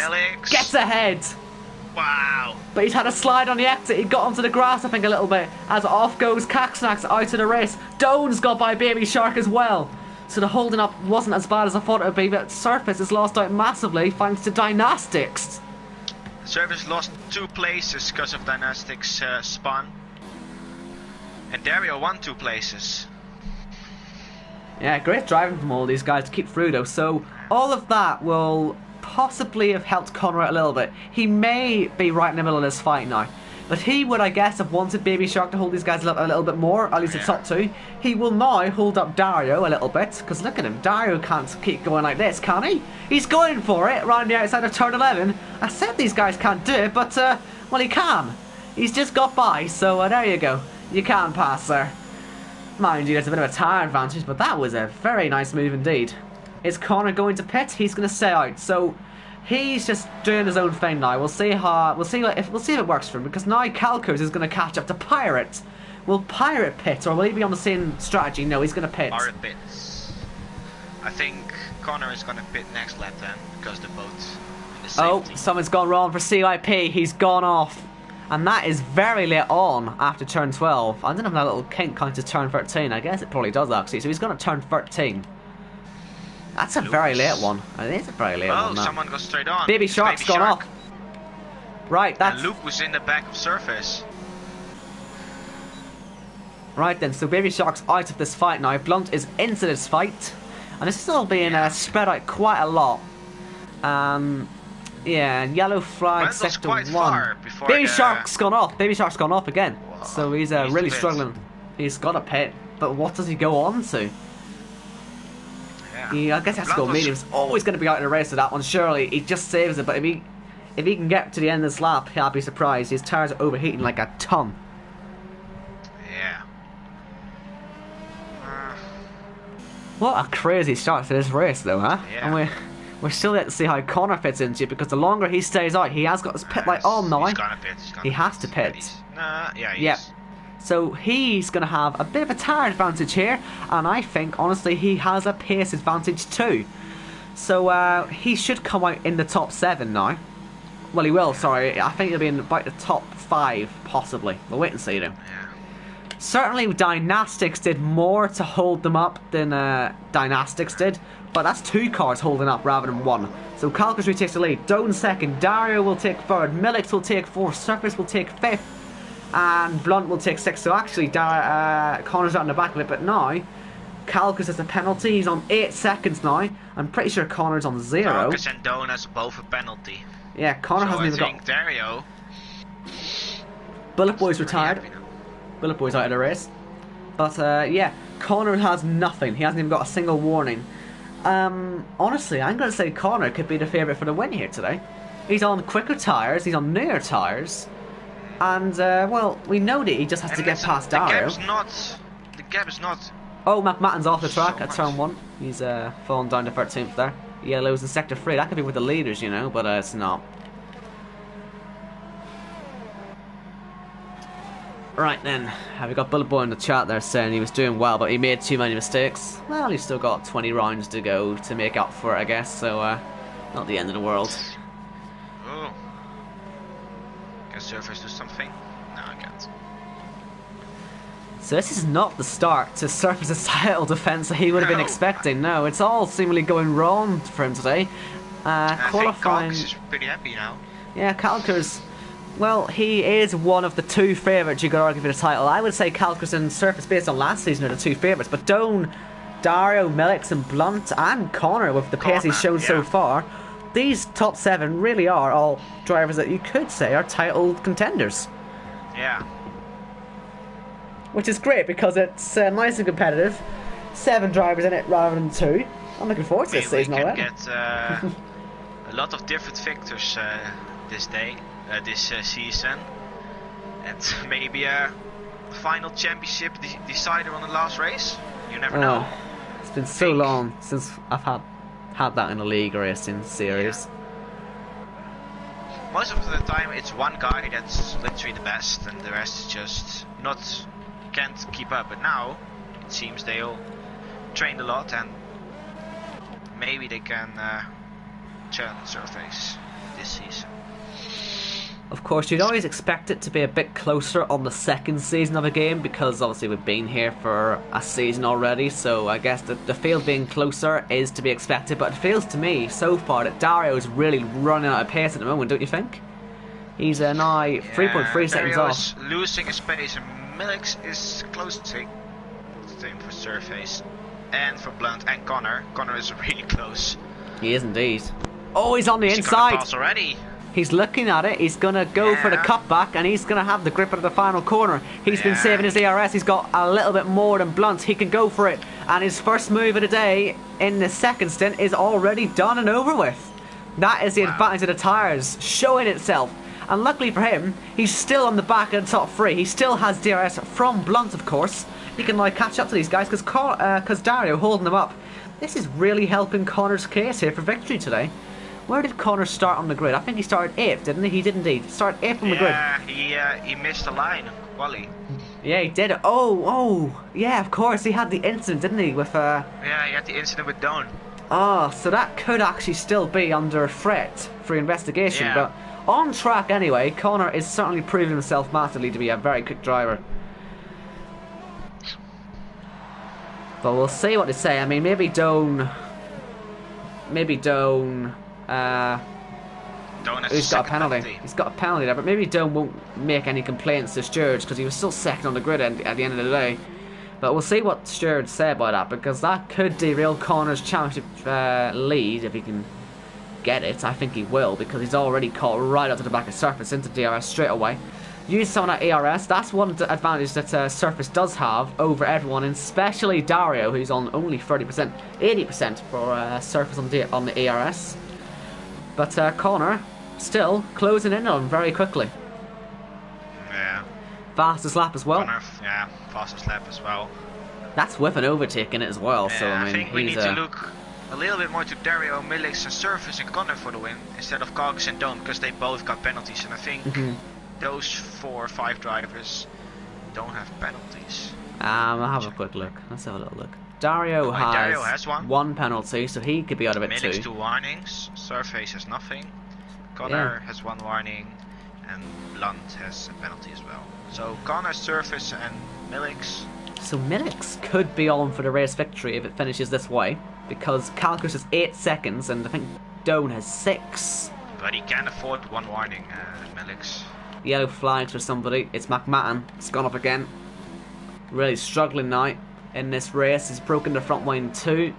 gets ahead. Wow. But he's had a slide on the exit. He got onto the grass, I think, a little bit. As off goes Caxnax out of the race. Doan's got by Baby Shark as well. So the holding up wasn't as bad as I thought it would be, but Surface has lost out massively thanks to Dynastics. Surface lost 2 places because of Dynastics spun. And Dario won 2 places. Yeah, great driving from all these guys to keep through though. So all of that will possibly have helped Connor out a little bit. He may be right in the middle of this fight now. But he would, I guess, have wanted Baby Shark to hold these guys up a little bit more, at least the top two. He will now hold up Dario a little bit, because look at him. Dario can't keep going like this, can he? He's going for it around the outside of turn 11. I said these guys can't do it, but, well, he can. He's just got by, so there you go. You can pass there. Mind you, there's a bit of a tyre advantage, but that was a very nice move indeed. Is Connor going to pit? He's going to stay out, so he's just doing his own thing now. We'll see if it works for him, because now Calcos is going to catch up to Pirate. Will Pirate pit, or will he be on the same strategy? No, he's going to pit. Pirate pits. I think Connor is going to pit next lap then, because they're both in the same team. Something's gone wrong for CIP. He's gone off. And that is very late on after turn 12. I don't know if that little kink counts as turn 13. I guess it probably does actually. So he's going to turn 13. That's a very late one. It is a very late one. Oh, someone goes straight on. Baby Shark's gone off. Right, that's... And Luke was in the back of Surface. Right then, so Baby Shark's out of this fight now. Blunt is into this fight. And it's still being spread out quite a lot. Yeah, yellow flag, sector 1. Baby Shark's gone off. Baby Shark's gone off again. Whoa. So he's really struggling. He's got a pit. But what does he go on to? Yeah, I guess he has to go medium. He's always going to be out in a race with that one, surely. He just saves it. But if he can get to the end of this lap, I'll be surprised. His tyres are overheating like a ton. Yeah. What a crazy start to this race, though, huh? Yeah. And we're still yet to see how Connor fits into it, because the longer he stays out, he has got his pit light on now. He's gonna pit. He has to pit. Yeah. So he's going to have a bit of a tyre advantage here, and I think, honestly, he has a pace advantage too. So he should come out in the top 7 now. Well, he will, sorry. I think he'll be in about the top 5, possibly. We'll wait and see, though. Yeah. Certainly, Dynastics did more to hold them up than Dynastics did, but that's 2 cars holding up rather than 1. So Calcas retakes the lead. Doan second, Dario will take 3rd, Millix will take 4th, Surface will take 5th, and Blunt will take 6th. So actually, Connor's out in the back of it, but now Calcas has a penalty. He's on 8 seconds now. I'm pretty sure Connor's on 0. Calcas and Doan has both a penalty. Yeah, Connor hasn't even got. Dario. Bullet Boy's retired. Bullet Boy's out of the race. But yeah, Connor has nothing. He hasn't even got a single warning. Honestly, I'm going to say Connor could be the favourite for the win here today. He's on quicker tyres, he's on newer tyres, and well, we know that he just has to get past Dario. The gap is not. Oh, McMatten's off the track at turn 1. He's fallen down to 13th there. Yellow's in sector 3. That could be with the leaders, you know, but it's not. Right then, have we got Bullet Boy in the chat there saying he was doing well, but he made too many mistakes. Well, he's still got 20 rounds to go to make up for it, I guess, so not the end of the world. Oh. Can Surface do something? No, I can't. So this is not the start to Surface's title defence that he would have been expecting. No, it's all seemingly going wrong for him today. Qualifying. I think Calcas is pretty happy now. Yeah, Calcas. Well, he is one of the 2 favourites you could argue for the title. I would say Calcas and Surface, based on last season, are the 2 favourites. But Doan, Dario, Millix and Blunt and Connor, with the pace he's shown so far, these top 7 really are all drivers that you could say are title contenders. Yeah. Which is great because it's nice and competitive. 7 drivers in it rather than 2. I'm looking forward to this season already. We can get a lot of different victors this season, and maybe a final championship decider on the last race. You never know. It's been so long since I've had that in a league racing series. Yeah. Most of the time, it's one guy that's literally the best, and the rest is just can't keep up. But now it seems they all trained a lot, and maybe they can challenge Surface this season. Of course, you'd always expect it to be a bit closer on the second season of a game, because obviously we've been here for a season already, so I guess the field being closer is to be expected. But it feels to me so far that Dario is really running out of pace at the moment, don't you think? He's now 3.3 seconds off. Losing his pace, and Millix is close to same for Surface and for Blunt and Connor. Connor is really close. He is indeed. Oh, he's on the Is inside. he gonna pass already? He's looking at it. He's going to go for the cutback, and he's going to have the grip of the final corner. He's been saving his ERS. He's got a little bit more than Blunt. He can go for it. And his first move of the day in the second stint is already done and over with. That is the advantage of the tyres showing itself. And luckily for him, he's still on the back of the top three. He still has DRS from Blunt, of course. He can like catch up to these guys because Dario holding them up. This is really helping Connor's case here for victory today. Where did Connor start on the grid? I think he started 8th, didn't he? He did indeed. Started 8th on the grid. Yeah, he missed the line, Wally. Yeah, he did. Oh, yeah, of course. He had the incident, didn't he? With Yeah, he had the incident with Dawn. Oh, so that could actually still be under threat for investigation. Yeah. But on track anyway, Connor is certainly proving himself massively to be a very quick driver. But we'll see what they say. I mean, maybe Doan. He's got a penalty. He's got a penalty there, but maybe Doan won't make any complaints to Sturge because he was still second on the grid at the end of the day. But we'll see what Sturge say about that, because that could derail Connor's championship lead if he can get it. I think he will, because he's already caught right up to the back of Surface into DRS straight away. Use some of that ARS. That's one advantage that Surface does have over everyone, and especially Dario, who's on only 30%, 80% for Surface on the ARS. But Connor still closing in on him very quickly. Yeah. Fastest lap as well. Connor, yeah, fastest lap as well. That's with an overtake in it as well. Yeah, so I mean, think we need to look a little bit more to Dario, Milix, and Surface and Connor for the win instead of Cox and Don, because they both got penalties, and I think those 4 or 5 drivers don't have penalties. I'll have a quick look. Let's have a little look. Dario has one penalty, so he could be out of it Milix too. 2 warnings, Surface has nothing, Connor has 1 warning, and Blunt has a penalty as well. So Connor, Surface, and Milix. So Milix could be on for the race victory if it finishes this way, because Calcus has 8 seconds and I think Doan has 6. But he can't afford 1 warning, Milix. Yellow flags for somebody. It's McMahon. It's gone up again. Really struggling now in this race. He's broken the front wing too.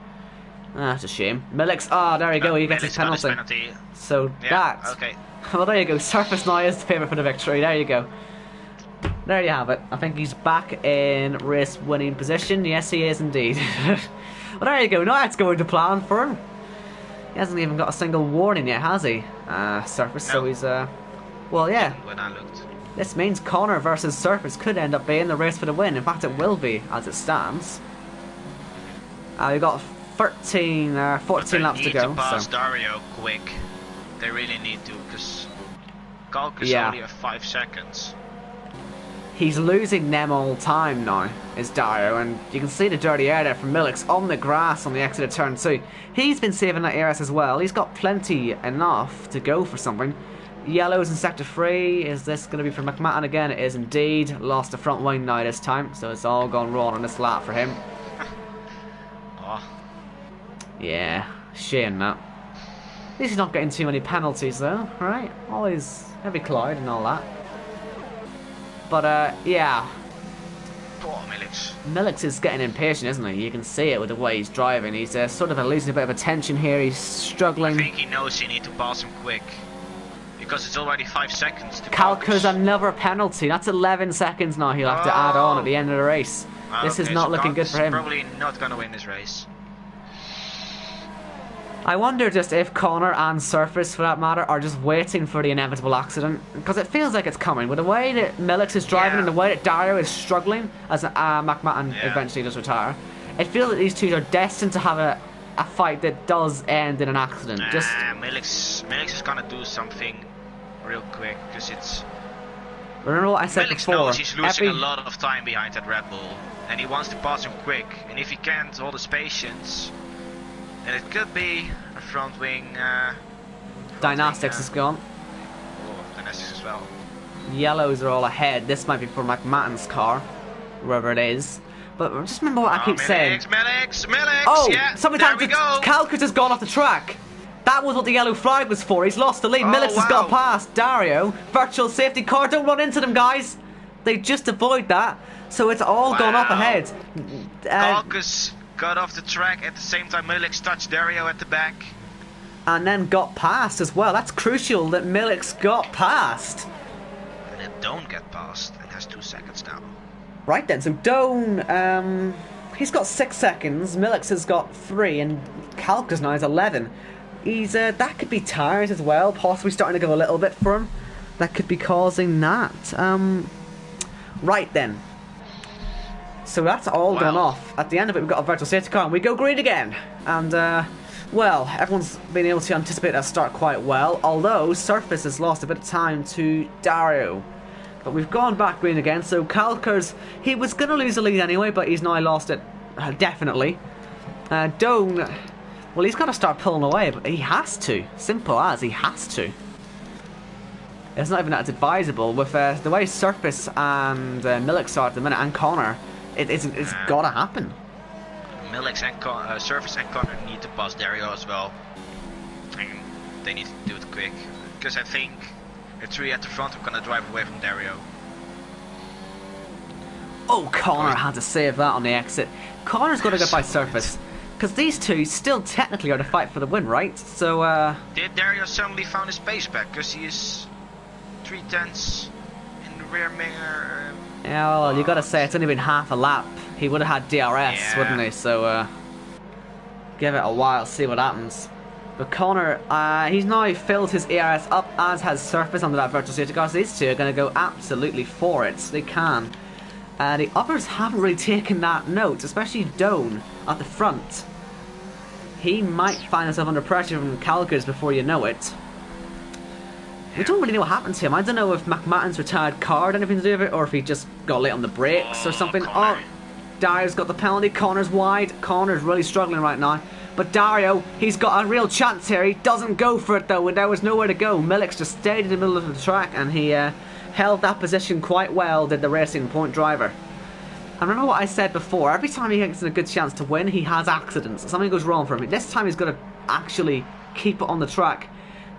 That's a shame. Milix, there you go. He gets his penalty. So okay. Well, there you go. Surface now is the favourite for the victory. There you go. There you have it. I think he's back in race winning position. Yes, he is indeed. Well, there you go. Now it's going to plan for him. He hasn't even got a single warning yet, has he? Surface. No. So he's well, yeah. When I looked. This means Connor versus Surface could end up being the race for the win. In fact, it will be as it stands. We've got 14 laps to go. They need to pass Dario quick. They really need to, because Kalk is only at 5 seconds. He's losing them all time now, is Dario, and you can see the dirty air there from Milix on the grass on the exit of turn 2. He's been saving that ARS as well. He's got plenty enough to go for something. Yellows in sector 3. Is this going to be for McMahon again? It is indeed. Lost the front wing now this time, so it's all gone wrong on this lap for him. Yeah, shame that. At least he's not getting too many penalties though, right? Always heavy Clyde and all that. But yeah. Poor Milix. Milix is getting impatient, isn't he? You can see it with the way he's driving. He's sort of losing a bit of attention here. He's struggling. I think he knows he needs to pass him quick. Because it's already 5 seconds to Kalka's another penalty. That's 11 seconds now he'll have to add on at the end of the race. This is not looking good for him. Probably not going to win this race. I wonder just if Connor and Surface, for that matter, are just waiting for the inevitable accident. Because it feels like it's coming. With the way that Milix is driving and the way that Dario is struggling as McMahon eventually does retire, it feels that these two are destined to have a fight that does end in an accident. Milix is going to do something real quick, because it's... Remember what I said Milix before? Knows he's losing a lot of time behind that Red Bull, and he wants to pass him quick. And if he can't hold his patience, then it could be a front wing. Dynastics is gone. Oh, Dynastics as well. Yellows are all ahead. This might be for McMahon's car, wherever it is. But just remember what I keep saying. Milix! Oh, yeah, sometimes Calcus has gone off the track. That was what the yellow flag was for. He's lost the lead. Milix has got past Dario. Virtual safety car. Don't run into them, guys. They just avoid that. So it's all gone up ahead. Calcus got off the track at the same time Milix touched Dario at the back. and then got past as well. That's crucial that Milik's got past. And it don't get past and has 2 seconds now. Right then, so Doan, he's got 6 seconds, Milik's has got 3, and Kalkas now has 11. He's, that could be tires as well, possibly starting to go a little bit for him. That could be causing that. Right then. So that's all gone off. At the end of it, we've got a virtual safety car, and we go green again. And, well, everyone's been able to anticipate that start quite well, although Surface has lost a bit of time to Dario. But we've gone back green again, so Kalkers, he was going to lose the lead anyway, but he's now lost it, definitely. Doan, well, he's got to start pulling away, but he has to. Simple as, he has to. It's not even that it's advisable. With the way Surface and Milik are at the minute, and Connor, it's got to happen. Milik's and Surface and Connor need to pass Dario as well. And they need to do it quick, because I think the 3 at the front are going to drive away from Dario. Oh, Connor had to save that on the exit. Connor's got to go by Surface, because these two still technically are to fight for the win, right? So, did Dario suddenly found his pace back, because he is 3/10 in the rear mirror? Yeah, well, you got to say it's only been half a lap. He would have had DRS, wouldn't he? So, give it a while, see what happens. But Connor, he's now filled his ERS up, as has Surface under that virtual safety car. So these two are going to go absolutely for it. So they can. The others haven't really taken that note, especially Doan at the front. He might find himself under pressure from Kalkers before you know it. We don't really know what happened to him. I don't know if McMahon's retired car had anything to do with it, or if he just got late on the brakes or something. Connor. Oh, Dario's got the penalty. Connor's wide. Connor's really struggling right now. But Dario, he's got a real chance here. He doesn't go for it though, and there was nowhere to go. Milik's just stayed in the middle of the track, and he held that position quite well, did the Racing Point driver. I don't know what I said before. Every time he gets a good chance to win, he has accidents. Something goes wrong for him. This time he's got to actually keep it on the track.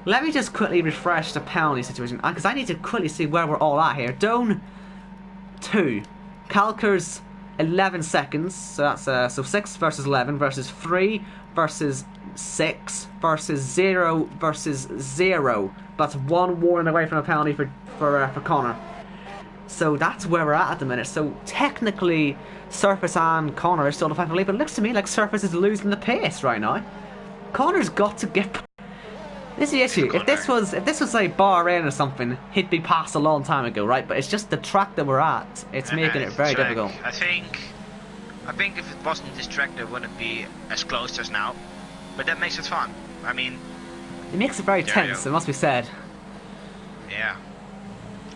Let me just quickly refresh the penalty situation, because I need to quickly see where we're all at here. Doan, 2. Kalkers, 11 seconds. So that's so 6 versus 11 versus 3 versus 6 versus 0 versus 0. That's 1 warning away from a penalty for Connor. So that's where we're at the minute. So technically, Surface and Connor are still to fight for the lead, but it looks to me like Surface is losing the pace right now. Connor's got to get. This is the issue. If this was like Bahrain or something, he'd be passed a long time ago, right? But it's just the track that we're at. It's making it very difficult. I think if it wasn't this track, it wouldn't be as close as now. But that makes it fun. I mean, it makes it very tense. It must be said. Yeah,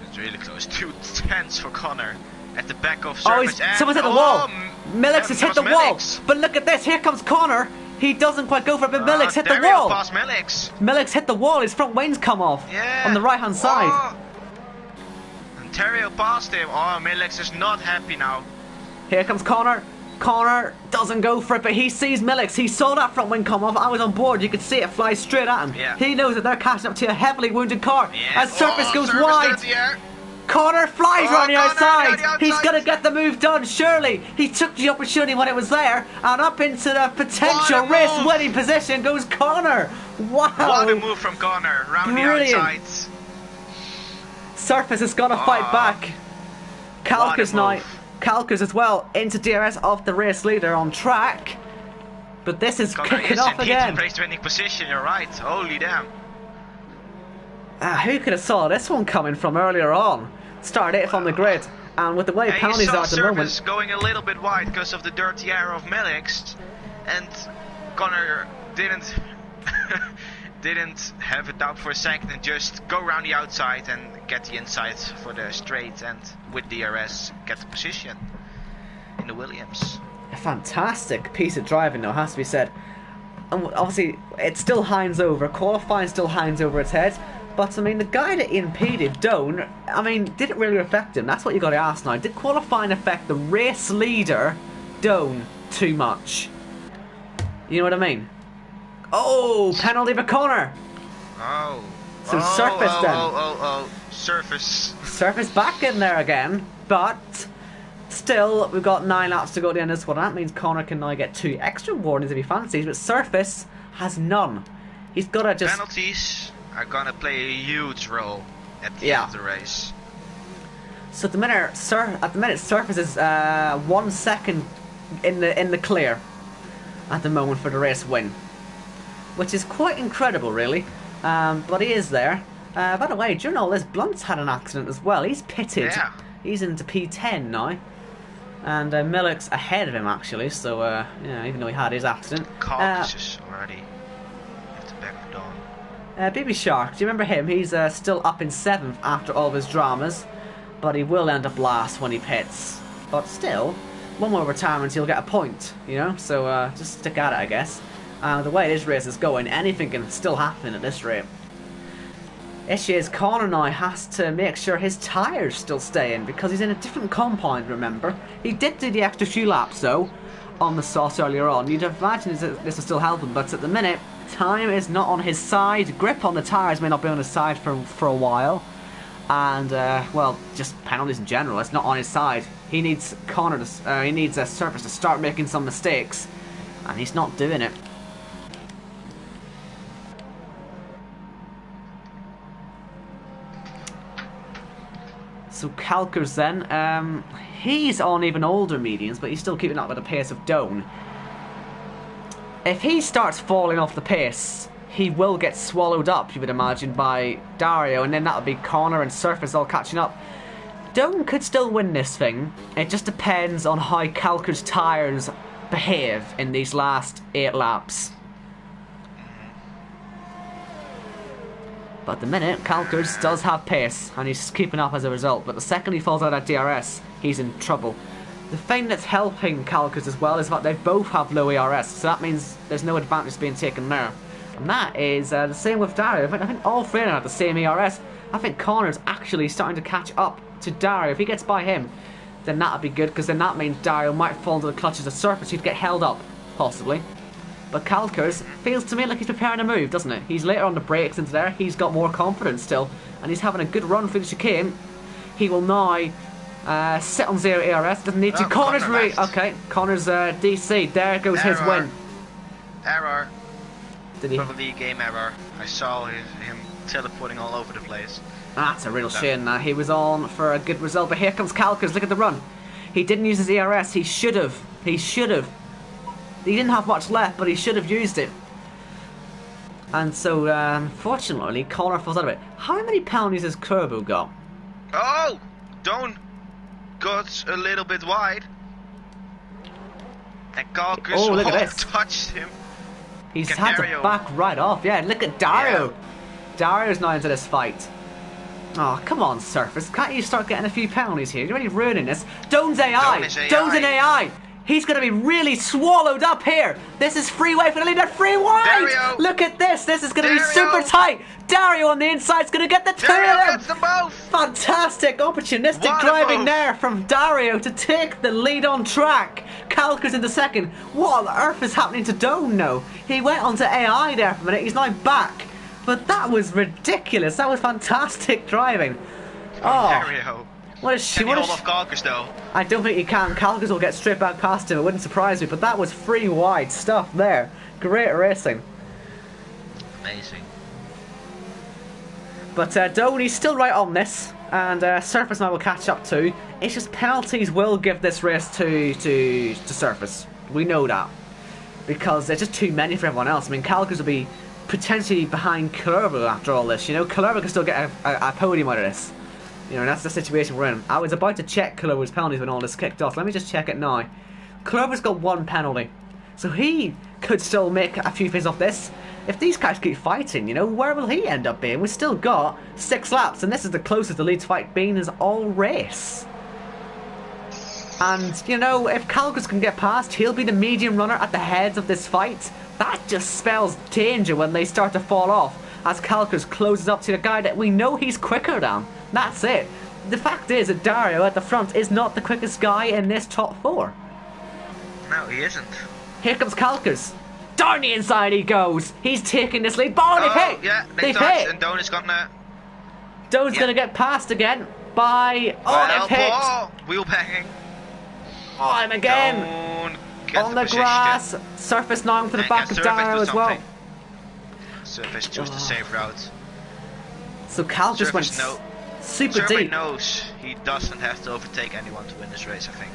it's really close. 2 tenths for Connor at the back of Surface. Oh, someone's hit the wall. Milik's has hit the wall. But look at this. Here comes Connor. He doesn't quite go for it, but Milik's hit the wall. Milik's hit the wall. His front wings come off on the right hand side. And Dario passed him. Oh, Milik's is not happy now. Here comes Connor. Connor doesn't go for it, but he sees Milik's. He saw that front wing come off. I was on board. You could see it fly straight at him. Yeah. He knows that they're catching up to a heavily wounded car. As Surface goes wide. Connor flies around the outside. He's going to get the move done, surely. He took the opportunity when it was there, and up into the potential race-winning position goes Connor. Wow. What a move from Connor, round the outside. Surface has got to fight back. Kalkers now. Kalkers as well into DRS off the race leader on track. But this is Connor kicking off again. In race-winning position, you're right. Holy damn. Who could have saw this one coming from earlier on? Started it from the grid, and with the way penalties are at the moment, going a little bit wide because of the dirty air of Milik's, and Connor didn't have it out for a second and just go around the outside and get the inside for the straight, and with DRS get the position in the Williams. A fantastic piece of driving, though, has to be said. And obviously, it's still hands over. Qualifying still hands over its head. But, I mean, the guy that impeded, Doan, I mean, did it really affect him? That's what you got to ask now. Did qualifying affect the race leader, Doan, too much? You know what I mean? Oh, penalty for Connor. Oh. So Surface then. Surface. Surface back in there again, but still, we've got 9 laps to go at the end of this one. That means Connor can now get 2 extra warnings if he fancies, but Surface has none. He's got to just... Penalties are gonna play a huge role at the end of the race. So at the minute, Surface is 1 second in the clear at the moment for the race win, which is quite incredible, really. But he is there. By the way, during all this, Blunt's had an accident as well. He's pitted. Yeah. He's into P10 now. And Millock's ahead of him, actually. So, yeah, even though he had his accident. Caucasus already at the back of Dawn. BB Shark, do you remember him? He's still up in 7th after all of his dramas. But he will end up last when he pits. But still, one more retirement, he'll get a point, you know? So, just stick at it, I guess. The way this race is going, anything can still happen at this rate. Issue is, Connor now has to make sure his tyres still stay in because he's in a different compound, remember? He did do the extra few laps, though, on the sauce earlier on. You'd imagine this will still help him, but at the minute, time is not on his side. Grip on the tyres may not be on his side for a while. And, well, just penalties in general, it's not on his side. He needs Connor to, he needs Surface to start making some mistakes, and he's not doing it. So Kalkers then, he's on even older mediums, but he's still keeping up with the pace of Doan. If he starts falling off the pace, he will get swallowed up, you would imagine, by Dario, and then that would be Connor and Surface all catching up. Doan could still win this thing. It just depends on how Kalker's tyres behave in these last 8 laps. But at the minute, Kalkers does have pace, and he's keeping up as a result. But the second he falls out of DRS, he's in trouble. The thing that's helping Kalkers as well is that they both have low ERS, so that means there's no advantage being taken there. And that is the same with Dario. I think all three of them have the same ERS. I think Connor's actually starting to catch up to Dario. If he gets by him, then that would be good, because then that means Dario might fall into the clutches of Surface. He'd get held up, possibly. But Kalkers feels to me like he's preparing a move, doesn't it? He's later on the brakes into there. He's got more confidence still, and he's having a good run through the chicane. He will now sit on 0 ERS. Doesn't need to. Connor's okay. Connor's DC. There goes his win. Error. Did he? Probably game error. I saw him teleporting all over the place. That's a real shame. He was on for a good result, but here comes Kalkers. Look at the run. He didn't use his ERS. He should have. He should have. He didn't have much left, but he should have used it. And so, unfortunately, Connor falls out of it. How many penalties has Kerbo got? Oh! Don't got a little bit wide. And Kalkers touched him. He's had to back right off. Yeah, look at Dario. Yeah. Dario's now into this fight. Oh, come on, Surface. Can't you start getting a few penalties here? You're already ruining this. Doan's AI. Doan's an AI. He's going to be really swallowed up here. This is freeway for the lead. They're free wide. Dario. Look at this. This is going to be super tight. Dario on the inside is going to get the two of them. Both. Fantastic, opportunistic driving there from Dario to take the lead on track. Kalkers into second. What on earth is happening to Doan now? He went onto AI there for a minute. He's now back. But that was ridiculous. That was fantastic driving. Dario. What a shit. Can he hold off Kalkers though? I don't think he can. Kalkers will get straight back past him. It wouldn't surprise me. But that was free wide stuff there. Great racing. Amazing. But Doan's still right on this. And Surface now will catch up too. It's just penalties will give this race to Surface. We know that. Because there's just too many for everyone else. I mean, Kalkers will be potentially behind Clervo after all this. You know, Clervo can still get a podium out of this. You know, that's the situation we're in. I was about to check Clervo's penalties when all this kicked off. Let me just check it now. Clervo's got 1 penalty. So he could still make a few things off this. If these guys keep fighting, you know, where will he end up being? We've still got 6 laps, and this is the closest the lead's fight been is all race. And, you know, if Kalkers can get past, he'll be the medium runner at the head of this fight. That just spells danger when they start to fall off, as Kalkers closes up to the guy that we know he's quicker than. That's it. The fact is that Dario at the front is not the quickest guy in this top 4. No, he isn't. Here comes Kalkers. Down the inside he goes. He's taking this lead. Oh, they've hit. Yeah, they've hit. And Doan is gonna... Doan's gonna get passed again by... Oh, they've hit. Wheel banging. Oh, him again. On the grass. Surface now to the back of Dario as well. Surface chose the safe route. So Cal just went super deep. Knows he doesn't have to overtake anyone to win this race, I think.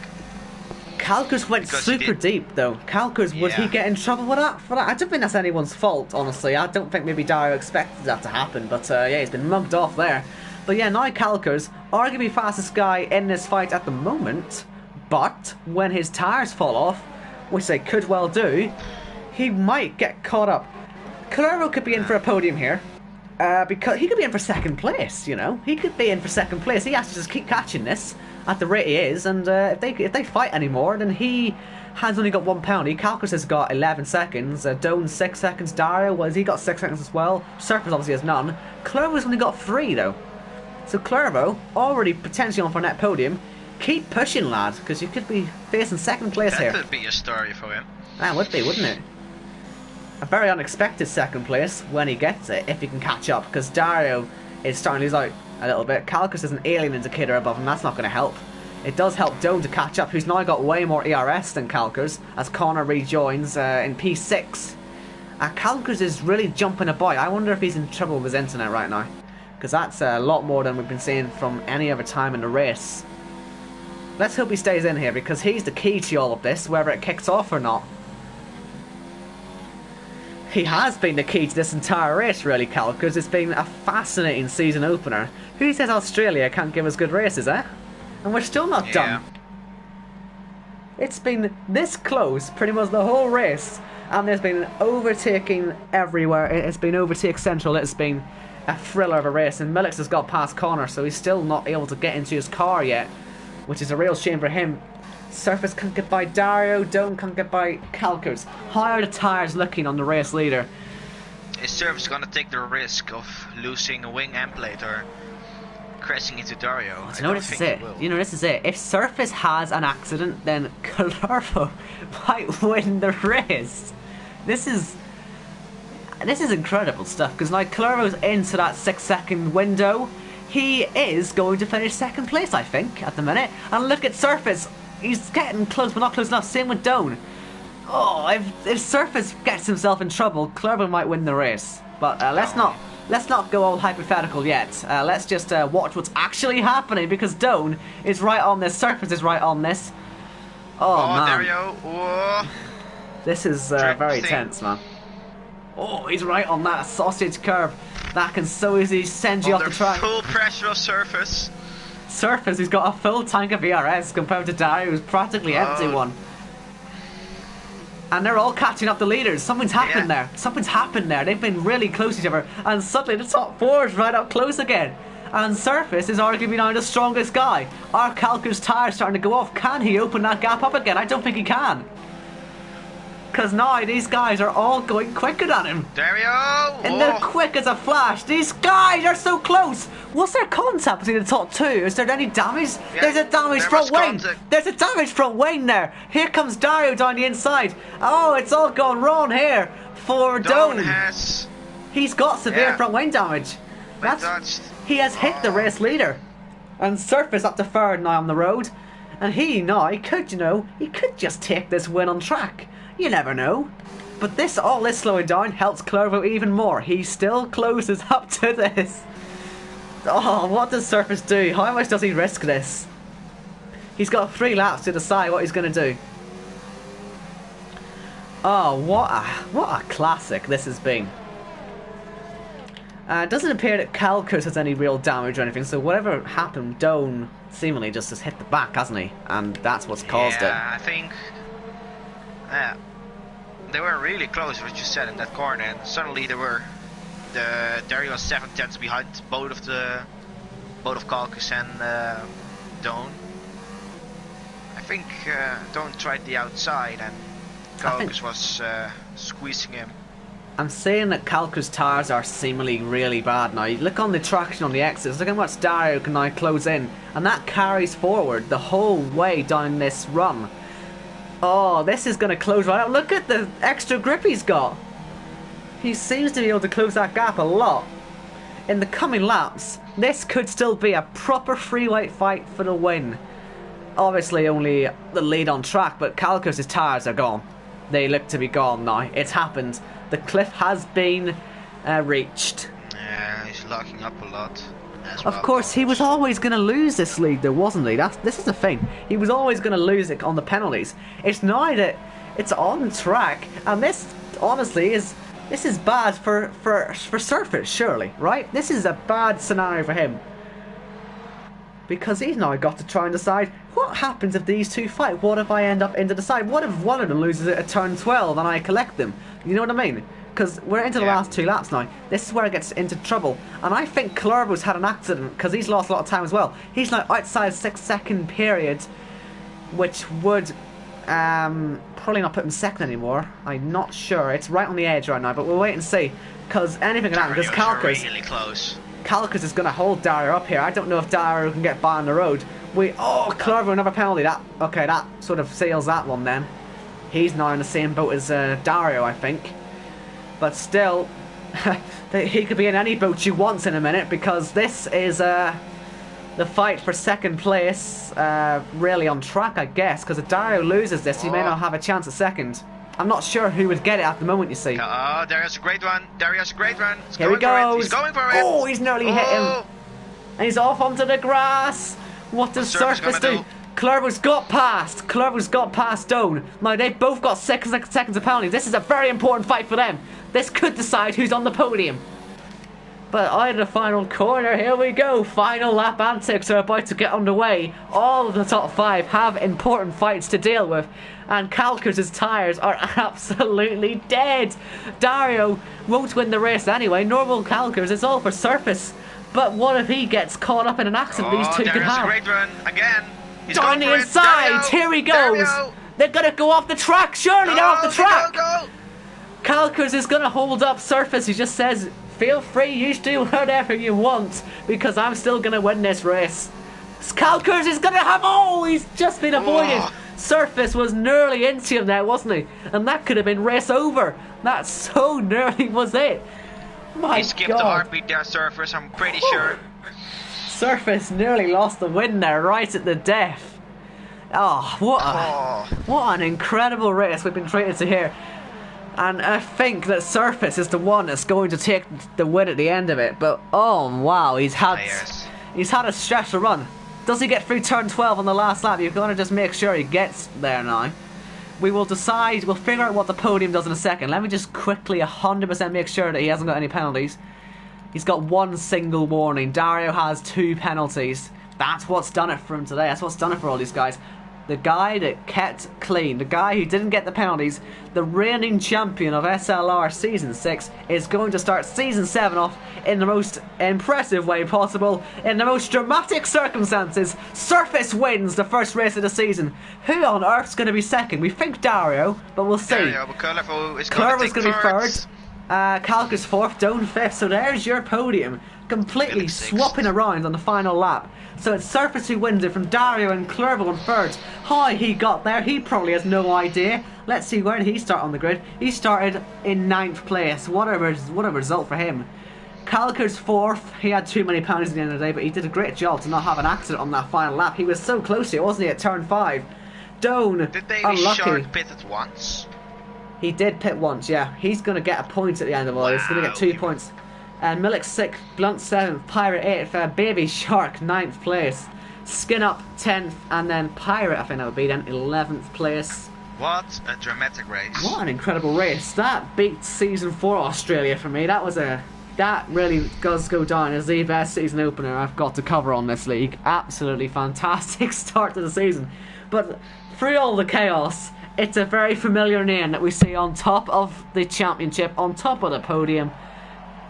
Calcus went super deep though. Calcus, would he get in trouble with that? For that? I don't think that's anyone's fault, honestly. I don't think maybe Dario expected that to happen, but yeah, he's been mugged off there. But yeah, now Calcus, arguably fastest guy in this fight at the moment, but when his tyres fall off, which they could well do, he might get caught up. Calero could be in for a podium here, because he could be in for second place, you know? He could be in for second place. He has to just keep catching this at the rate he is, and if they fight anymore, then he has only got 1 penalty. Calcus has got 11 seconds, Doan 6 seconds, Dario, well, he got 6 seconds as well. Surface obviously has none. Clervo's only got 3 though. So Clervo, already potentially on for a net podium. Keep pushing, lad, because you could be facing second place here. That could be a story for him. That would be, wouldn't it? A very unexpected second place when he gets it, if he can catch up, because Dario is starting to lose out a little bit. Calcus is an alien indicator above him, that's not going to help. It does help Doan to catch up, who's now got way more ERS than Calcus, as Connor rejoins in P6. Calcus is really jumping about. I wonder if he's in trouble with his internet right now, because that's a lot more than we've been seeing from any other time in the race. Let's hope he stays in here, because he's the key to all of this, whether it kicks off or not. He has been the key to this entire race, really, Calcus. It's been a fascinating season opener. Who says Australia can't give us good races, eh? And we're still not done. It's been this close pretty much the whole race, and there's been overtaking everywhere. It's been overtake central. It's been a thriller of a race, and Millix has got past Connor, so he's still not able to get into his car yet, which is a real shame for him. Surface can't get by Dario, Doan can't get by Calcus. How are the tyres looking on the race leader? Is Surface gonna take the risk of losing a wing end plate or crashing into Dario? You know, this is it. You know, this is it. If Surface has an accident, then Clervo might win the race. This is incredible stuff, because now Clervo's into that 6-second window. He is going to finish second place, I think, at the minute. And look at Surface. He's getting close, but not close enough. Same with Doan. Oh, if Surface gets himself in trouble, Clervo might win the race. But let's not go all hypothetical yet. Let's just watch what's actually happening, because Doan is right on this. Surface is right on this. Oh man. There we go. Oh. This is very tense, man. Oh, he's right on that sausage curve. That can so easily send you off the track. Full pressure of Surface. Surface, who's got a full tank of ERS compared to Dario, who's practically empty one. And they're all catching up the leaders. Something's happened there. Something's happened there. They've been really close to each other, and suddenly the top 4 is right up close again. And Surface is arguably now the strongest guy. Are Calcus' tyres starting to go off? Can he open that gap up again? I don't think he can. Because now these guys are all going quicker than him. Dario! And they're quick as a flash. These guys are so close. What's their contact between the top 2? Is there any damage? Yeah, there's a damaged front wing. There's a damaged front wing there. Here comes Dario down the inside. Oh, it's all gone wrong here for Doan. He's got severe front wing damage. He has hit the race leader. And Surface up to 3rd now on the road. And he could, he could just take this win on track. You never know. But all this slowing down helps Clervo even more. He still closes up to this. Oh, what does Surface do? How much does he risk this? He's got 3 laps to decide what he's going to do. Oh, what a classic this has been. It doesn't appear that Calcus has any real damage or anything, so whatever happened, Doan seemingly just has hit the back, hasn't he? And that's what's caused it. Yeah, I think... they were really close, what you said, in that corner, and suddenly Dario was 7/10 behind both of Calcus and Doan. I think Doan tried the outside, and Calcus was squeezing him. I'm saying that Calcus' tyres are seemingly really bad now. You look on the traction on the exits, look how much Dario can now close in, and that carries forward the whole way down this run. Oh, this is going to close right up. Look at the extra grip he's got. He seems to be able to close that gap a lot. In the coming laps, this could still be a proper freeweight fight for the win. Obviously only the lead on track, but Calcus' tyres are gone. They look to be gone now. It's happened. The cliff has been reached. Yeah, he's locking up a lot. Of course, he was always going to lose this league, though, wasn't he? This is the thing. He was always going to lose it on the penalties. It's now that it's on track, and this, honestly, is bad for Surface, surely, right? This is a bad scenario for him. Because he's now got to try and decide, what happens if these two fight? What if I end up into the side? What if one of them loses it at turn 12 and I collect them? You know what I mean? Because we're into the last 2 laps now. This is where it gets into trouble. And I think Clervo's had an accident because he's lost a lot of time as well. He's now outside 6-second period, which would probably not put him second anymore. I'm not sure. It's right on the edge right now, but we'll wait and see. Because anything can happen. Because Calcars, really close. Calcars is going to hold Dario up here. I don't know if Dario can get by on the road. Clervo, another penalty. That sort of seals that one then. He's now in the same boat as Dario, I think. But still, he could be in any boat you want in a minute, because this is the fight for second place really on track, I guess. Because if Dario loses this, he may not have a chance at second. I'm not sure who would get it at the moment, you see. Oh, Dario's a great one. Here he goes. He's going for it. Oh, he's nearly hit him. And he's off onto the grass. What does Surface do? Clervo's got past Doan. Now, they've both got seconds of penalties. This is a very important fight for them. This could decide who's on the podium. But out of the final corner, here we go. Final lap antics are about to get underway. All of the top 5 have important fights to deal with. And Calcars' tyres are absolutely dead. Dario won't win the race anyway. Normal Calcars, it's all for Surface. But what if he gets caught up in an accident these two could have? A great run again. He's down the inside. Here he goes. They're going to go off the track. Surely they're off the track. Go. Calcars is going to hold up Surface. He just says, feel free, you do whatever you want, because I'm still going to win this race. Calcars is going to have... Oh, he's just been avoided. Surface was nearly into him there, wasn't he? And that could have been race over. That so nearly was it. My he skipped God. the heartbeat there, Surface, I'm pretty sure. Surface nearly lost the win there, right at the death. Oh, what an incredible race we've been treated to here. And I think that Surface is the one that's going to take the win at the end of it. But oh wow, he's had a stressful run. Does he get through turn 12 on the last lap? You've got to just make sure he gets there now. We will decide, we'll figure out what the podium does in a second. Let me just quickly 100% make sure that he hasn't got any penalties. He's got 1 single warning. Dario has 2 penalties. That's what's done it for him today. That's what's done it for all these guys. The guy that kept clean, the guy who didn't get the penalties, the reigning champion of SLR Season 6, is going to start Season 7 off in the most impressive way possible, in the most dramatic circumstances. Surface wins the first race of the season. Who on earth's going to be second? We think Dario, but we'll see. Clervo's going to be third. Calcars 4th, Doan 5th. So there's your podium, completely swapping around on the final lap. So it's Surface who wins it from Dario and Clervo on 3rd. How he got there, he probably has no idea. Let's see, where did he start on the grid? He started in 9th place. What a result for him. Calcars 4th. He had too many penalties at the end of the day, but he did a great job to not have an accident on that final lap. He was so close to it, wasn't he, at turn 5? Doan, did they unlucky. pitted once? He did pit once, yeah. He's going to get a point at the end of all this. He's going to get 2 points. Milik 6th, Blunt 7th, Pirate 8th, Baby Shark 9th place, Skin Up 10th, and then Pirate, I think that would be then 11th place. What a dramatic race. What an incredible race. That beat Season 4 Australia for me. That really does go down as the best season opener I've got to cover on this league. Absolutely fantastic start to the season. But through all the chaos, it's a very familiar name that we see on top of the championship, on top of the podium.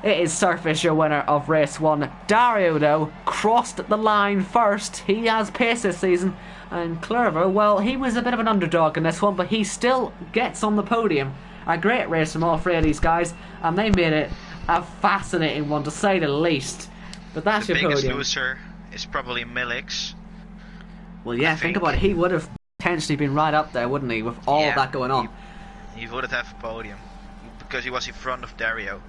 It is Surface, your winner of race 1. Dario, though, crossed the line first. He has pace this season. And Clervo, well, he was a bit of an underdog in this one, but he still gets on the podium. A great race from all 3 of these guys, and they made it a fascinating one, to say the least. But that's your podium. The biggest loser is probably Milik's. Well, yeah, think about it. He would have potentially been right up there, wouldn't he, with all of that going on. He would have a podium, because he was in front of Dario.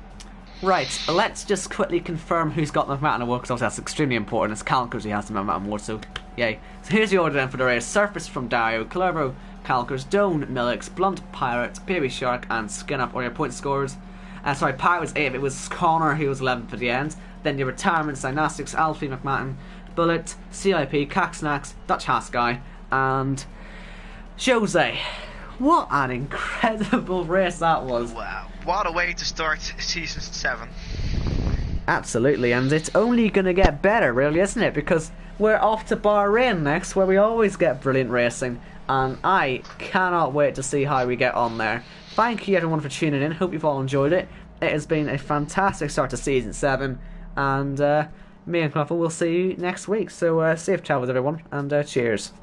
Right, let's just quickly confirm who's got the Mountain Award, because obviously that's extremely important. It's Calcars, he has the Mountain Award, so yay. So here's the order then for the race. Surface from Dario, Clervo, Calcars, Doan, Milik, Blunt, Pirate, Baby Shark, and Skin Up, or your point scorers. Sorry, Park was 8th. It was Connor who was 11th at the end. Then the retirements, Dynastics, Alfie McMahon, Bullet, CIP, Caxnax, Dutch Haskai, and Jose. What an incredible race that was. Wow, what a way to start season 7. Absolutely, and it's only going to get better, really, isn't it? Because we're off to Bahrain next, where we always get brilliant racing, and I cannot wait to see how we get on there. Thank you everyone for tuning in. Hope you've all enjoyed it. It has been a fantastic start to season 7, and me and Knuffle will see you next week. So safe travels everyone, and cheers.